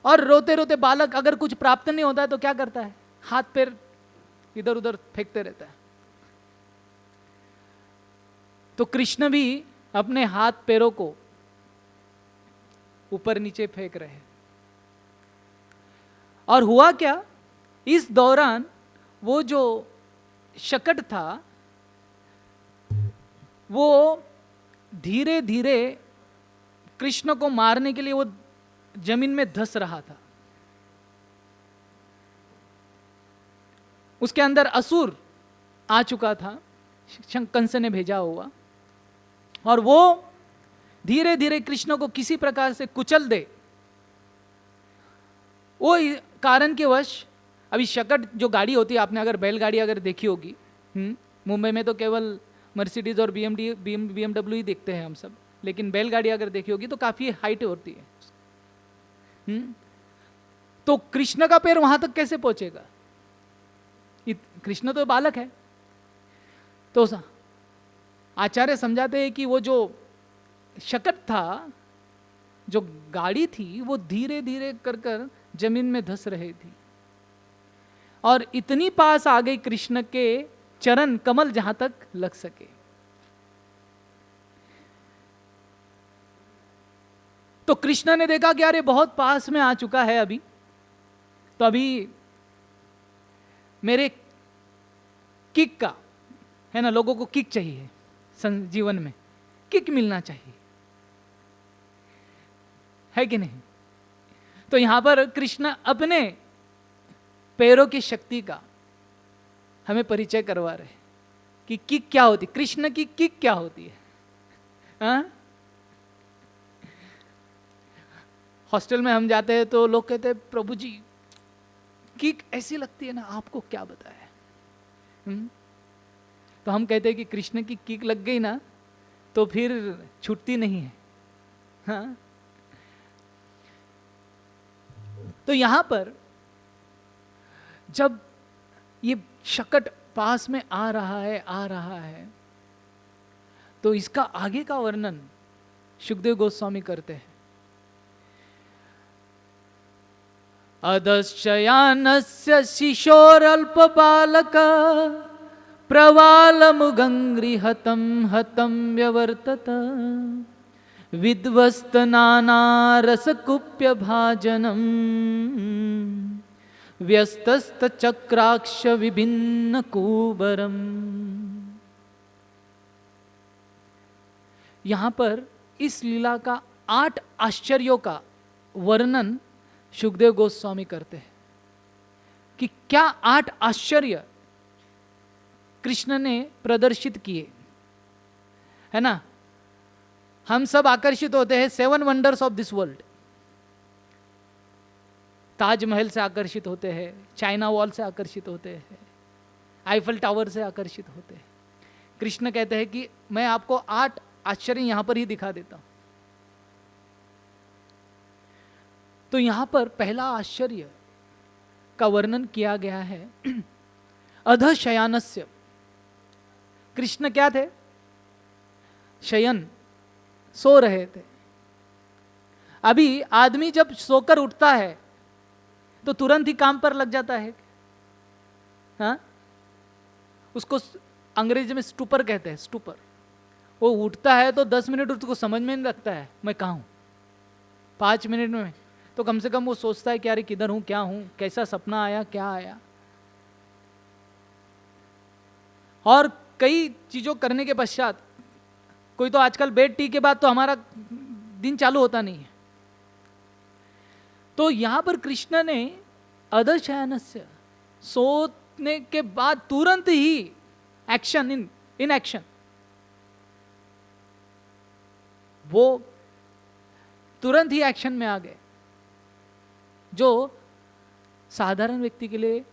Speaker 1: और रोते रोते बालक अगर कुछ प्राप्त नहीं होता है तो क्या करता है? हाथ पैर इधर उधर फेंकते रहता है। तो कृष्ण भी अपने हाथ पैरों को ऊपर नीचे फेंक रहे। और हुआ क्या, इस दौरान वो जो शकट था वो धीरे धीरे कृष्ण को मारने के लिए वो जमीन में धंस रहा था। उसके अंदर असुर आ चुका था, कंस ने भेजा हुआ, और वो धीरे धीरे कृष्ण को किसी प्रकार से कुचल दे। वो कारण के वश अभी शकट जो गाड़ी होती है, आपने अगर बैलगाड़ी अगर देखी होगी, मुंबई में तो केवल मर्सिडीज और BMW ही देखते हैं हम सब, लेकिन बैलगाड़ी अगर देखी होगी तो काफी हाइट होती है। तो कृष्ण का पैर वहां तक कैसे पहुंचेगा? कृष्ण तो बालक है। तो आचार्य समझाते हैं कि वो जो शकट था, जो गाड़ी थी, वो धीरे धीरे कर कर जमीन में धंस रही थी, और इतनी पास आ गई कृष्ण के चरण कमल जहां तक लग सके। तो कृष्ण ने देखा कि अरे बहुत पास में आ चुका है अभी, तो अभी मेरे किक का, है ना, लोगों को किक चाहिए जीवन में, किक मिलना चाहिए, है कि नहीं। तो यहां पर कृष्ण अपने पैरों की शक्ति का हमें परिचय करवा रहे कि किक क्या होती, कृष्ण की किक क्या होती है। हाँ? हॉस्टल में हम जाते हैं तो लोग कहते हैं प्रभु जी किक ऐसी लगती है ना, आपको क्या बताया। तो हम कहते हैं कि कृष्ण की किक लग गई ना तो फिर छूटती नहीं है। हाँ? तो यहां पर जब ये शकट पास में आ रहा है तो इसका आगे का वर्णन सुखदेव गोस्वामी करते हैं। अधश्चयानस्य शिशोरल्प बालक प्रवालमुगङ्घ्रि हतं हतं व्यवर्तत विध्वस्तनानारसकुप्य भाजनम् व्यस्तस्तचक्राक्ष विभिन्न कूबरम। यहां पर इस लीला का 8 आश्चर्यों का वर्णन सुखदेव गोस्वामी करते हैं कि क्या 8 आश्चर्य कृष्ण ने प्रदर्शित किए, है ना। हम सब आकर्षित होते हैं 7 wonders of this world. Taj Mahal से आकर्षित होते हैं, चाइना वॉल से आकर्षित होते हैं, आईफल टावर से आकर्षित होते हैं। कृष्ण कहते हैं कि मैं आपको 8 आश्चर्य यहां पर ही दिखा देता हूं। तो यहां पर पहला आश्चर्य का वर्णन किया गया है अध शयानस्य। कृष्ण क्या थे? शयन, सो रहे थे। अभी आदमी जब सोकर उठता है तो तुरंत ही काम पर लग जाता है। हाँ? उसको अंग्रेजी में स्टूपर कहते हैं, स्टूपर। वो उठता है तो 10 मिनट उसको समझ में नहीं लगता है मैं कहाँ हूँ। 5 मिनट में तो कम से कम वो सोचता है कि अरे किधर हूँ, क्या हूँ, कैसा सपना आया, क्या आया। और कई चीज़ों करने के पश्चात, कोई तो आजकल बेड टी के बाद तो हमारा दिन चालू होता नहीं है। तो यहां पर कृष्ण ने अधशयनस्य, सोने के बाद तुरंत ही एक्शन, इन एक्शन, वो तुरंत ही एक्शन में आ गए, जो साधारण व्यक्ति के लिए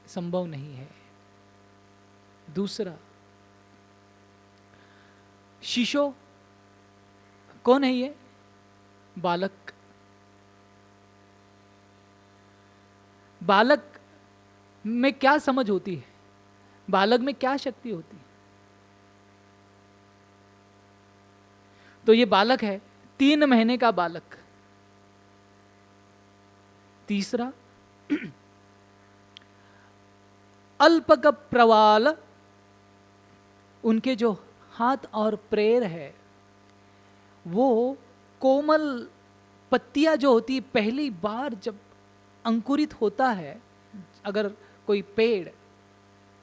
Speaker 1: संभव नहीं है। दूसरा, शिशु कौन है? ये बालक। बालक में क्या समझ होती है? बालक में क्या शक्ति होती है? तो ये बालक है, 3 महीने का बालक। तीसरा, अल्पक प्रवाल, उनके जो हाथ और पैर है वो कोमल पत्तियां जो होती, पहली बार जब अंकुरित होता है, अगर कोई पेड़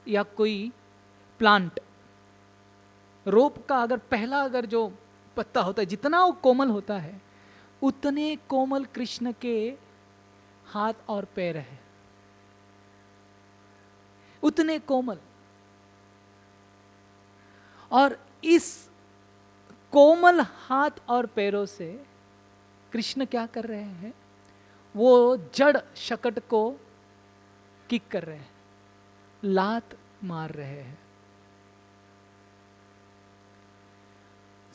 Speaker 1: या कोई प्लांट, रोप का अगर पहला अगर जो पत्ता होता है, जितना वो कोमल होता है उतने कोमल कृष्ण के हाथ और पैर है, उतने कोमल। और इस कोमल हाथ और पैरों से कृष्ण क्या कर रहे हैं? वो जड़ शकट को किक कर रहे हैं, लात मार रहे हैं।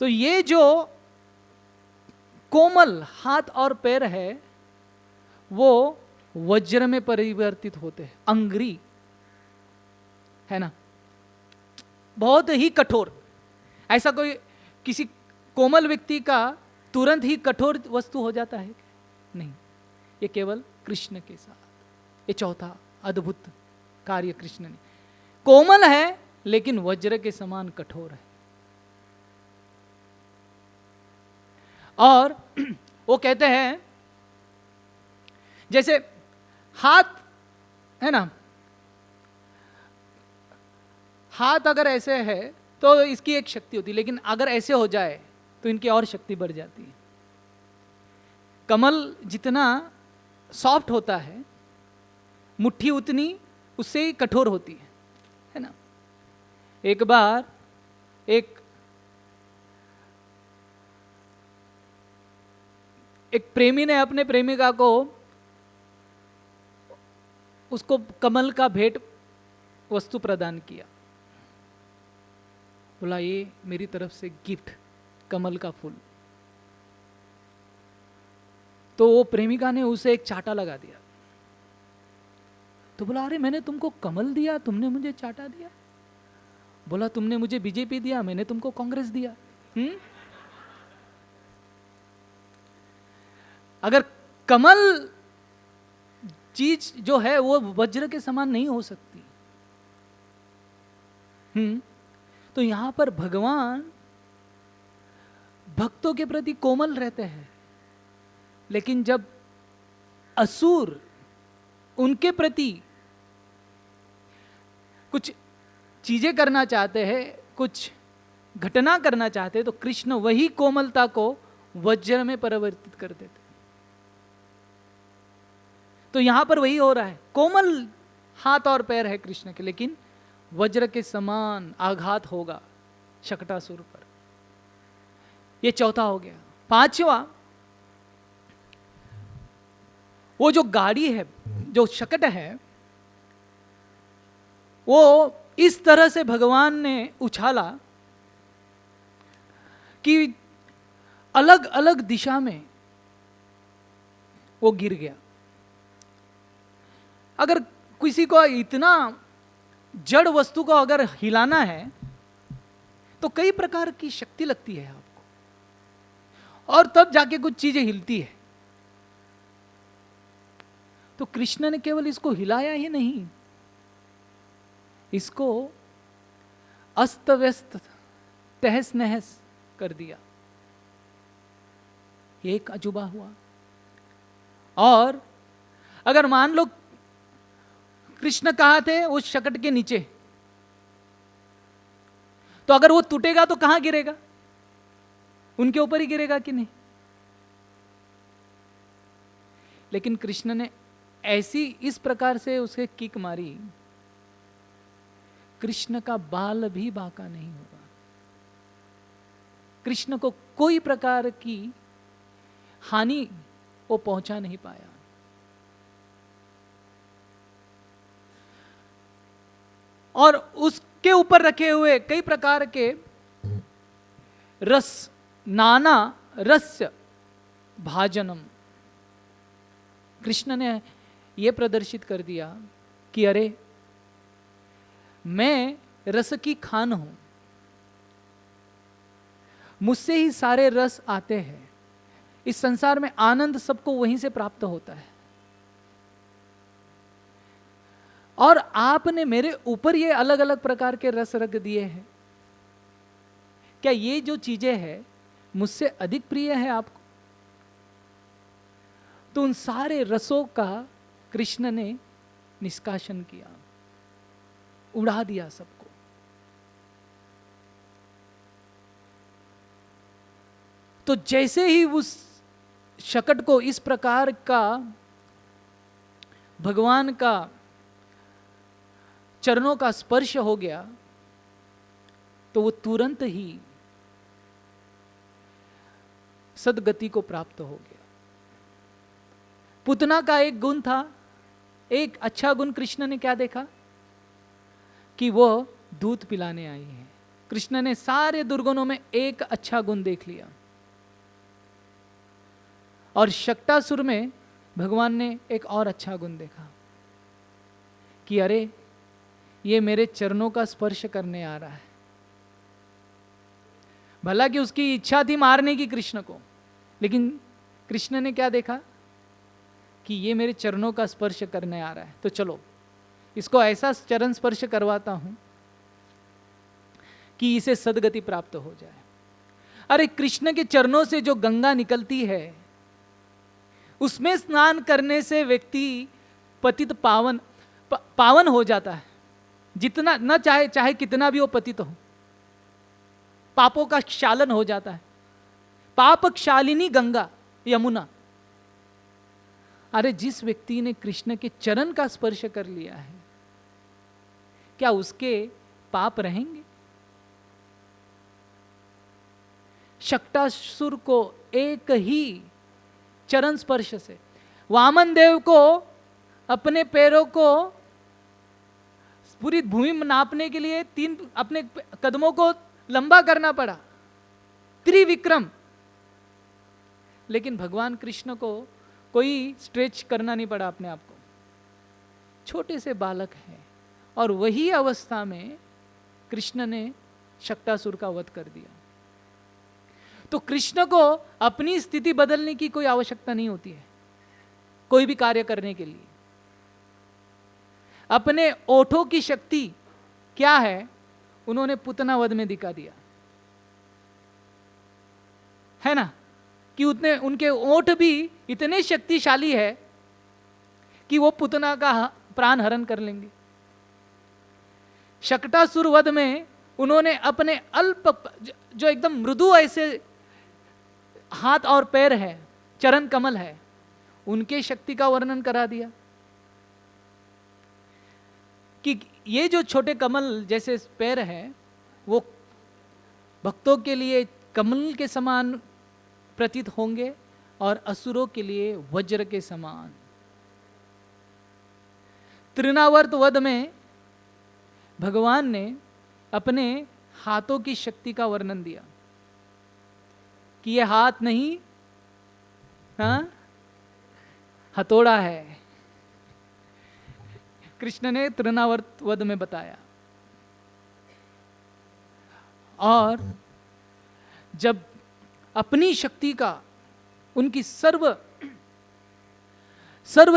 Speaker 1: तो ये जो कोमल हाथ और पैर है वो वज्र में परिवर्तित होते हैं, अंग्री, है ना, बहुत ही कठोर। ऐसा कोई किसी कोमल व्यक्ति का तुरंत ही कठोर वस्तु हो जाता है? नहीं, ये केवल कृष्ण के साथ। ये चौथा अद्भुत कार्य कृष्ण ने, कोमल है लेकिन वज्र के समान कठोर है। और वो कहते हैं जैसे हाथ है ना, हाथ अगर ऐसे है तो इसकी एक शक्ति होती है, लेकिन अगर ऐसे हो जाए तो इनकी और शक्ति बढ़ जाती है। कमल जितना सॉफ्ट होता है, मुट्ठी उतनी उससे ही कठोर होती है ना। एक बार एक प्रेमी ने अपने प्रेमिका को उसको कमल का भेंट वस्तु प्रदान किया, बोला ये मेरी तरफ से गिफ्ट, कमल का फूल। तो वो प्रेमिका ने उसे एक चाटा लगा दिया। तो बोला अरे मैंने तुमको कमल दिया, तुमने मुझे चाटा दिया। बोला तुमने मुझे बीजेपी दिया, मैंने तुमको कांग्रेस दिया। अगर कमल चीज जो है वो वज्र के समान नहीं हो सकती। तो यहां पर भगवान भक्तों के प्रति कोमल रहते हैं, लेकिन जब असुर उनके प्रति कुछ चीजें करना चाहते हैं, कुछ घटना करना चाहते हैं, तो कृष्ण वही कोमलता को वज्र में परिवर्तित कर देते। तो यहां पर वही हो रहा है, कोमल हाथ और पैर है कृष्ण के, लेकिन वज्र के समान आघात होगा शकटासुर पर। यह चौथा हो गया। पांचवा, वो जो गाड़ी है, जो शकट है, वो इस तरह से भगवान ने उछाला कि अलग अलग दिशा में वो गिर गया। अगर किसी को इतना जड़ वस्तु को अगर हिलाना है तो कई प्रकार की शक्ति लगती है आपको, और तब जाके कुछ चीजें हिलती है। तो कृष्ण ने केवल इसको हिलाया ही नहीं, इसको अस्त व्यस्त तहस नहस कर दिया। एक अजूबा हुआ। और अगर मान लो कृष्ण कहाँ थे, उस शकट के नीचे, तो अगर वो टूटेगा तो कहां गिरेगा? उनके ऊपर ही गिरेगा कि नहीं? लेकिन कृष्ण ने ऐसी इस प्रकार से उसके किक मारी, कृष्ण का बाल भी बांका नहीं हुआ। कृष्ण को कोई प्रकार की हानि वो पहुंचा नहीं पाया। और उसके ऊपर रखे हुए कई प्रकार के रस, नाना रस्य भाजनम, कृष्ण ने यह प्रदर्शित कर दिया कि अरे मैं रस की खान हूं, मुझसे ही सारे रस आते हैं। इस संसार में आनंद सबको वहीं से प्राप्त होता है, और आपने मेरे ऊपर ये अलग अलग प्रकार के रस रख दिए हैं। क्या ये जो चीजें हैं मुझसे अधिक प्रिय है आपको? तो उन सारे रसों का कृष्ण ने निष्कासन किया, उड़ा दिया सबको। तो जैसे ही उस शकट को इस प्रकार का भगवान का चरणों का स्पर्श हो गया, तो वो तुरंत ही सदगति को प्राप्त हो गया। पुतना का एक गुण था, एक अच्छा गुण कृष्ण ने क्या देखा कि वो दूध पिलाने आई है। कृष्ण ने सारे दुर्गुणों में एक अच्छा गुण देख लिया, और शकटासुर में भगवान ने एक और अच्छा गुण देखा कि अरे ये मेरे चरणों का स्पर्श करने आ रहा है। भला कि उसकी इच्छा थी मारने की कृष्ण को, लेकिन कृष्ण ने क्या देखा कि ये मेरे चरणों का स्पर्श करने आ रहा है, तो चलो इसको ऐसा चरण स्पर्श करवाता हूं कि इसे सदगति प्राप्त हो जाए। अरे कृष्ण के चरणों से जो गंगा निकलती है, उसमें स्नान करने से व्यक्ति पतित पावन हो जाता है। जितना न चाहे कितना भी वो पतित हो, पापों का क्षालन हो जाता है। पाप क्षालिनी गंगा यमुना। अरे जिस व्यक्ति ने कृष्ण के चरण का स्पर्श कर लिया है, क्या उसके पाप रहेंगे? शकटासुर को एक ही चरण स्पर्श से, वामन देव को अपने पैरों को पूरी भूमि नापने के लिए 3 अपने कदमों को लंबा करना पड़ा, त्रिविक्रम। लेकिन भगवान कृष्ण को कोई स्ट्रेच करना नहीं पड़ा अपने आप को, छोटे से बालक हैं, और वही अवस्था में कृष्ण ने शक्तासुर का वध कर दिया। तो कृष्ण को अपनी स्थिति बदलने की कोई आवश्यकता नहीं होती है कोई भी कार्य करने के लिए। अपने ओठों की शक्ति क्या है, उन्होंने पुतना वध में दिखा दिया, है ना, कि उनके ओठ भी इतने शक्तिशाली है कि वो पुतना का प्राण हरण कर लेंगे। शक्टासुर वध में उन्होंने अपने अल्प, जो एकदम मृदु ऐसे हाथ और पैर है, चरण कमल है, उनके शक्ति का वर्णन करा दिया कि ये जो छोटे कमल जैसे पैर है वो भक्तों के लिए कमल के समान प्रतीत होंगे और असुरों के लिए वज्र के समान। तृणावर्त वध में भगवान ने अपने हाथों की शक्ति का वर्णन दिया कि ये हाथ नहीं, हाँ, हथौड़ा है। कृष्ण ने तृणावर्त वध में बताया। और जब अपनी शक्ति का, उनकी सर्व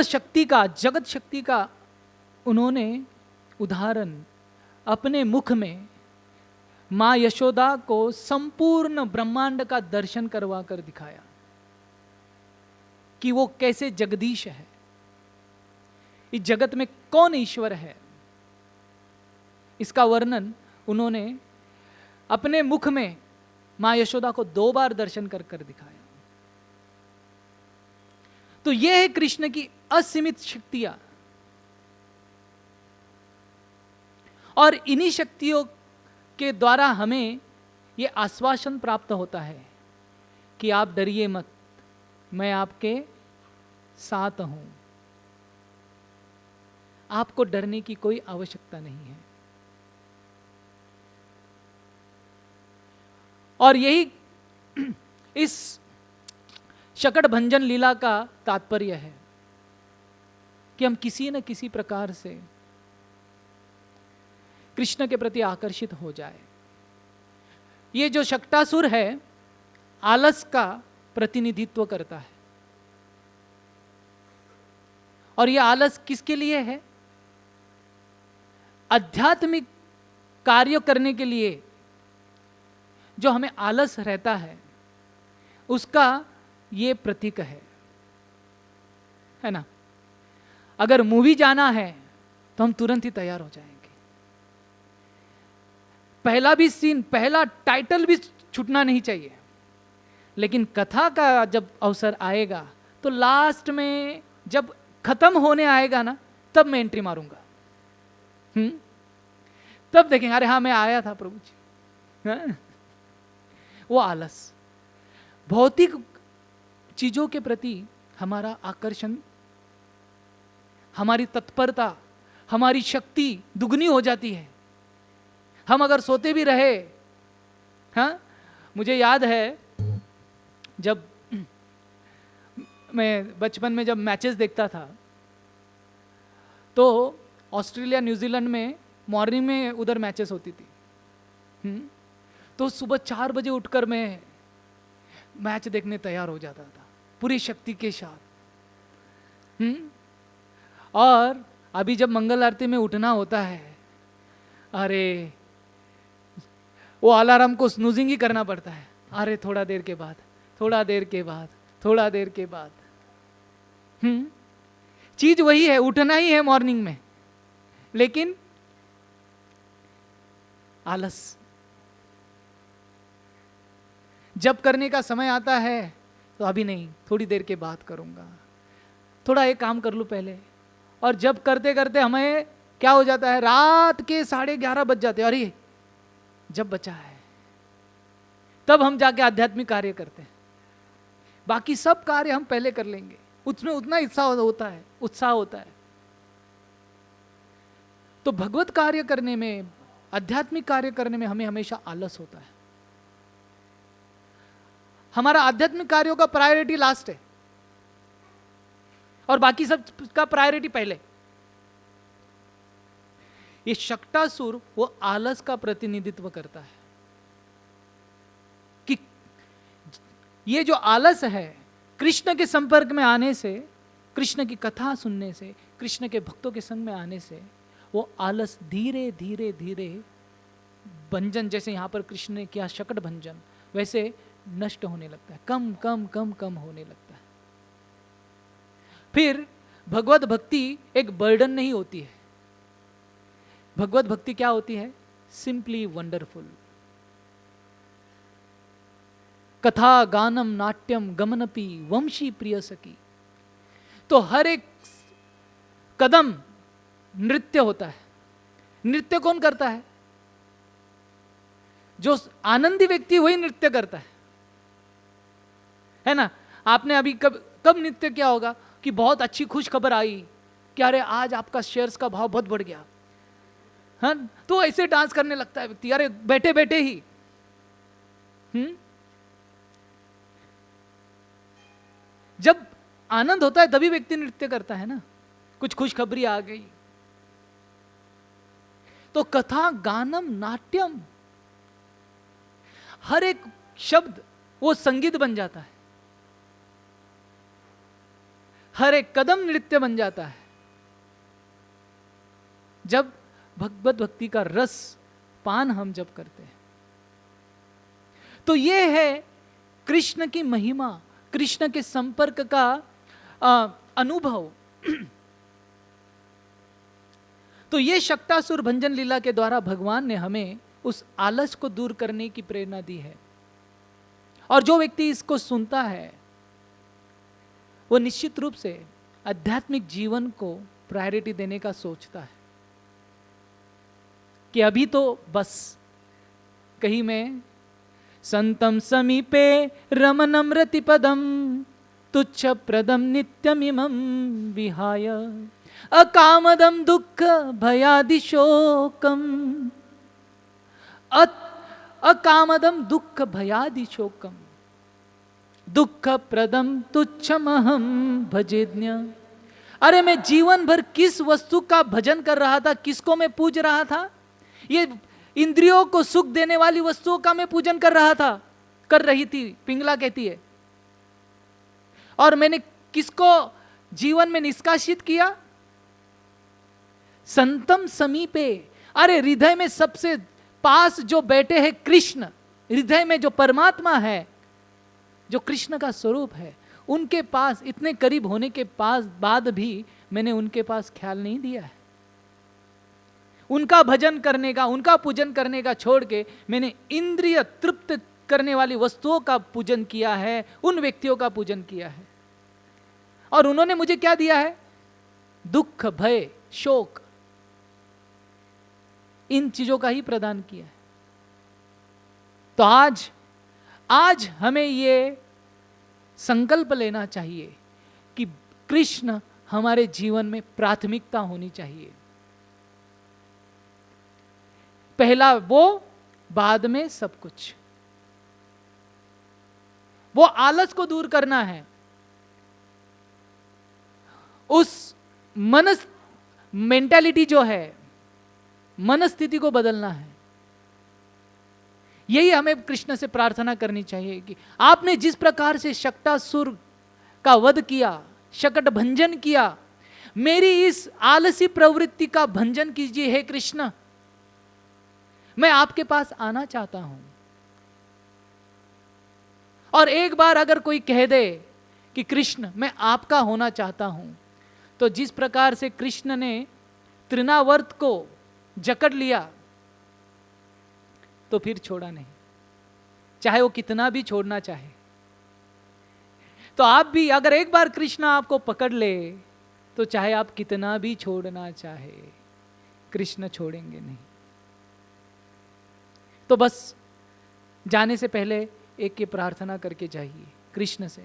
Speaker 1: शक्ति का, जगत शक्ति का उन्होंने उदाहरण अपने मुख में मां यशोदा को संपूर्ण ब्रह्मांड का दर्शन करवा कर दिखाया कि वो कैसे जगदीश है, इस जगत में कौन ईश्वर है। इसका वर्णन उन्होंने अपने मुख में मां यशोदा को 2 बार दर्शन कर कर दिखाया। तो यह है कृष्ण की असीमित शक्तियां, और इन्हीं शक्तियों के द्वारा हमें यह आश्वासन प्राप्त होता है कि आप डरिए मत, मैं आपके साथ हूं। आपको डरने की कोई आवश्यकता नहीं है। और यही इस शकट भंजन लीला का तात्पर्य है कि हम किसी न किसी प्रकार से कृष्ण के प्रति आकर्षित हो जाए। ये जो शक्टासुर है आलस का प्रतिनिधित्व करता है, और यह आलस किसके लिए है? आध्यात्मिक कार्य करने के लिए जो हमें आलस रहता है उसका ये प्रतीक है ना। अगर मूवी जाना है तो हम तुरंत ही तैयार हो जाएंगे, पहला भी सीन, पहला टाइटल भी छूटना नहीं चाहिए। लेकिन कथा का जब अवसर आएगा तो लास्ट में जब खत्म होने आएगा ना, तब मैं एंट्री मारूंगा। तब देखेंगे अरे हाँ मैं आया था प्रभु जी। हाँ? वो आलस, भौतिक चीजों के प्रति हमारा आकर्षण, हमारी तत्परता, हमारी शक्ति दुगनी हो जाती है। हम अगर सोते भी रहे, हाँ, मुझे याद है जब मैं बचपन में जब मैचेस देखता था तो ऑस्ट्रेलिया न्यूजीलैंड में मॉर्निंग में उधर मैचेस होती थी। तो सुबह 4 बजे उठकर मैं मैच देखने तैयार हो जाता था पूरी शक्ति के साथ। और अभी जब मंगल आरती में उठना होता है, अरे वो अलार्म को स्नूजिंग ही करना पड़ता है। अरे थोड़ा देर के बाद, थोड़ा देर के बाद, थोड़ा देर के बाद। चीज वही है, उठना ही है मॉर्निंग में, लेकिन आलस। जब करने का समय आता है तो अभी नहीं, थोड़ी देर के बाद करूंगा, थोड़ा एक काम कर लूं पहले। और जब करते करते हमें क्या हो जाता है, रात के 11:30 बज जाते हैं। अरे जब बचा है तब हम जाके आध्यात्मिक कार्य करते हैं, बाकी सब कार्य हम पहले कर लेंगे। उसमें उतना उत्साह होता है। तो भगवत कार्य करने में, आध्यात्मिक कार्य करने में हमें हमेशा आलस होता है। हमारा आध्यात्मिक कार्यों का प्रायोरिटी लास्ट है और बाकी सब का प्रायोरिटी पहले। ये शक्टासुर वो आलस का प्रतिनिधित्व करता है कि ये जो आलस है, कृष्ण के संपर्क में आने से, कृष्ण की कथा सुनने से, कृष्ण के भक्तों के संग में आने से वो आलस धीरे धीरे धीरे भंजन, जैसे यहां पर कृष्ण ने किया शकट भंजन, वैसे नष्ट होने लगता है, कम कम कम कम होने लगता है। फिर भगवत भक्ति एक बर्डन नहीं होती है। भगवत भक्ति क्या होती है? Simply wonderful. कथा गानम नाट्यम गमनपि वंशी प्रिय सखी। तो हर एक कदम नृत्य होता है। नृत्य कौन करता है? जो आनंदी व्यक्ति वही नृत्य करता है ना। आपने अभी कब नृत्य किया होगा कि बहुत अच्छी खुश खबर आई कि अरे आज आपका शेयर्स का भाव बहुत बढ़ गया, हाँ, तो ऐसे डांस करने लगता है व्यक्ति, अरे बैठे बैठे ही। जब आनंद होता है तभी व्यक्ति नृत्य करता है ना। कुछ खुशखबरी आ गई तो कथा गानम नाट्यम, हर एक शब्द वो संगीत बन जाता है, हर एक कदम नृत्य बन जाता है। जब भगवत भक्ति का रस पान हम जब करते हैं तो ये है कृष्ण की महिमा, कृष्ण के संपर्क का अनुभव। तो ये शक्टासुर भंजन लीला के द्वारा भगवान ने हमें उस आलस को दूर करने की प्रेरणा दी है। और जो व्यक्ति इसको सुनता है वो निश्चित रूप से आध्यात्मिक जीवन को प्रायोरिटी देने का सोचता है कि अभी तो बस कहीं मैं संतम समीपे रमनम रतिपदम तुच्छ प्रदम नित्यमिमं विहाय अकामदम दुःख भयादिशोकम अकामदम दुःख भयादिशोकम दुःख प्रदम तुच्छमहम भजेज्ञ। अरे मैं जीवन भर किस वस्तु का भजन कर रहा था, किसको मैं पूज रहा था? ये इंद्रियों को सुख देने वाली वस्तुओं का मैं पूजन कर रहा था, कर रही थी, पिंगला कहती है। और मैंने किसको जीवन में निष्कासित किया? संतम समीपे, अरे हृदय में सबसे पास जो बैठे हैं कृष्ण, हृदय में जो परमात्मा है, जो कृष्ण का स्वरूप है, उनके पास इतने करीब होने के बाद भी मैंने उनके पास ख्याल नहीं दिया है। उनका भजन करने का, उनका पूजन करने का छोड़ के मैंने इंद्रिय तृप्त करने वाली वस्तुओं का पूजन किया है, उन व्यक्तियों का पूजन किया है। और उन्होंने मुझे क्या दिया है? दुख, भय, शोक, इन चीजों का ही प्रदान किया है। तो आज हमें ये संकल्प लेना चाहिए कि कृष्ण हमारे जीवन में प्राथमिकता होनी चाहिए। पहला वो, बाद में सब कुछ। वो आलस को दूर करना है, उस मेंटालिटी जो है, मनस्थिति को बदलना है। यही हमें कृष्ण से प्रार्थना करनी चाहिए कि आपने जिस प्रकार से शक्टासुर का वध किया, शकट भंजन किया, मेरी इस आलसी प्रवृत्ति का भंजन कीजिए हे कृष्ण। मैं आपके पास आना चाहता हूं। और एक बार अगर कोई कह दे कि कृष्ण मैं आपका होना चाहता हूं, तो जिस प्रकार से कृष्ण ने तृणावर्त को जकड़ लिया तो फिर छोड़ा नहीं, चाहे वो कितना भी छोड़ना चाहे। तो आप भी अगर एक बार कृष्ण आपको पकड़ ले तो चाहे आप कितना भी छोड़ना चाहे, कृष्ण छोड़ेंगे नहीं। तो बस जाने से पहले एक ये प्रार्थना करके जाइए कृष्ण से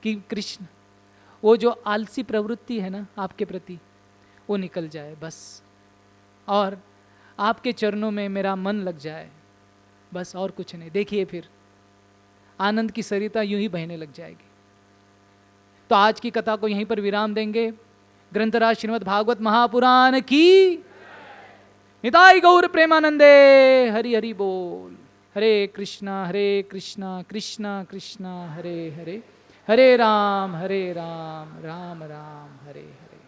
Speaker 1: कि कृष्ण, वो जो आलसी प्रवृत्ति है ना आपके प्रति, वो निकल जाए। बस और आपके चरणों में मेरा मन लग जाए, बस और कुछ नहीं। देखिए फिर आनंद की सरिता यूं ही बहने लग जाएगी। तो आज की कथा को यहीं पर विराम देंगे। ग्रंथराज श्रीमद् भागवत महापुराण की निताई गौर प्रेमानंदे। हरि हरि बोल। हरे कृष्णा कृष्णा कृष्णा हरे हरे, हरे राम राम राम हरे हरे।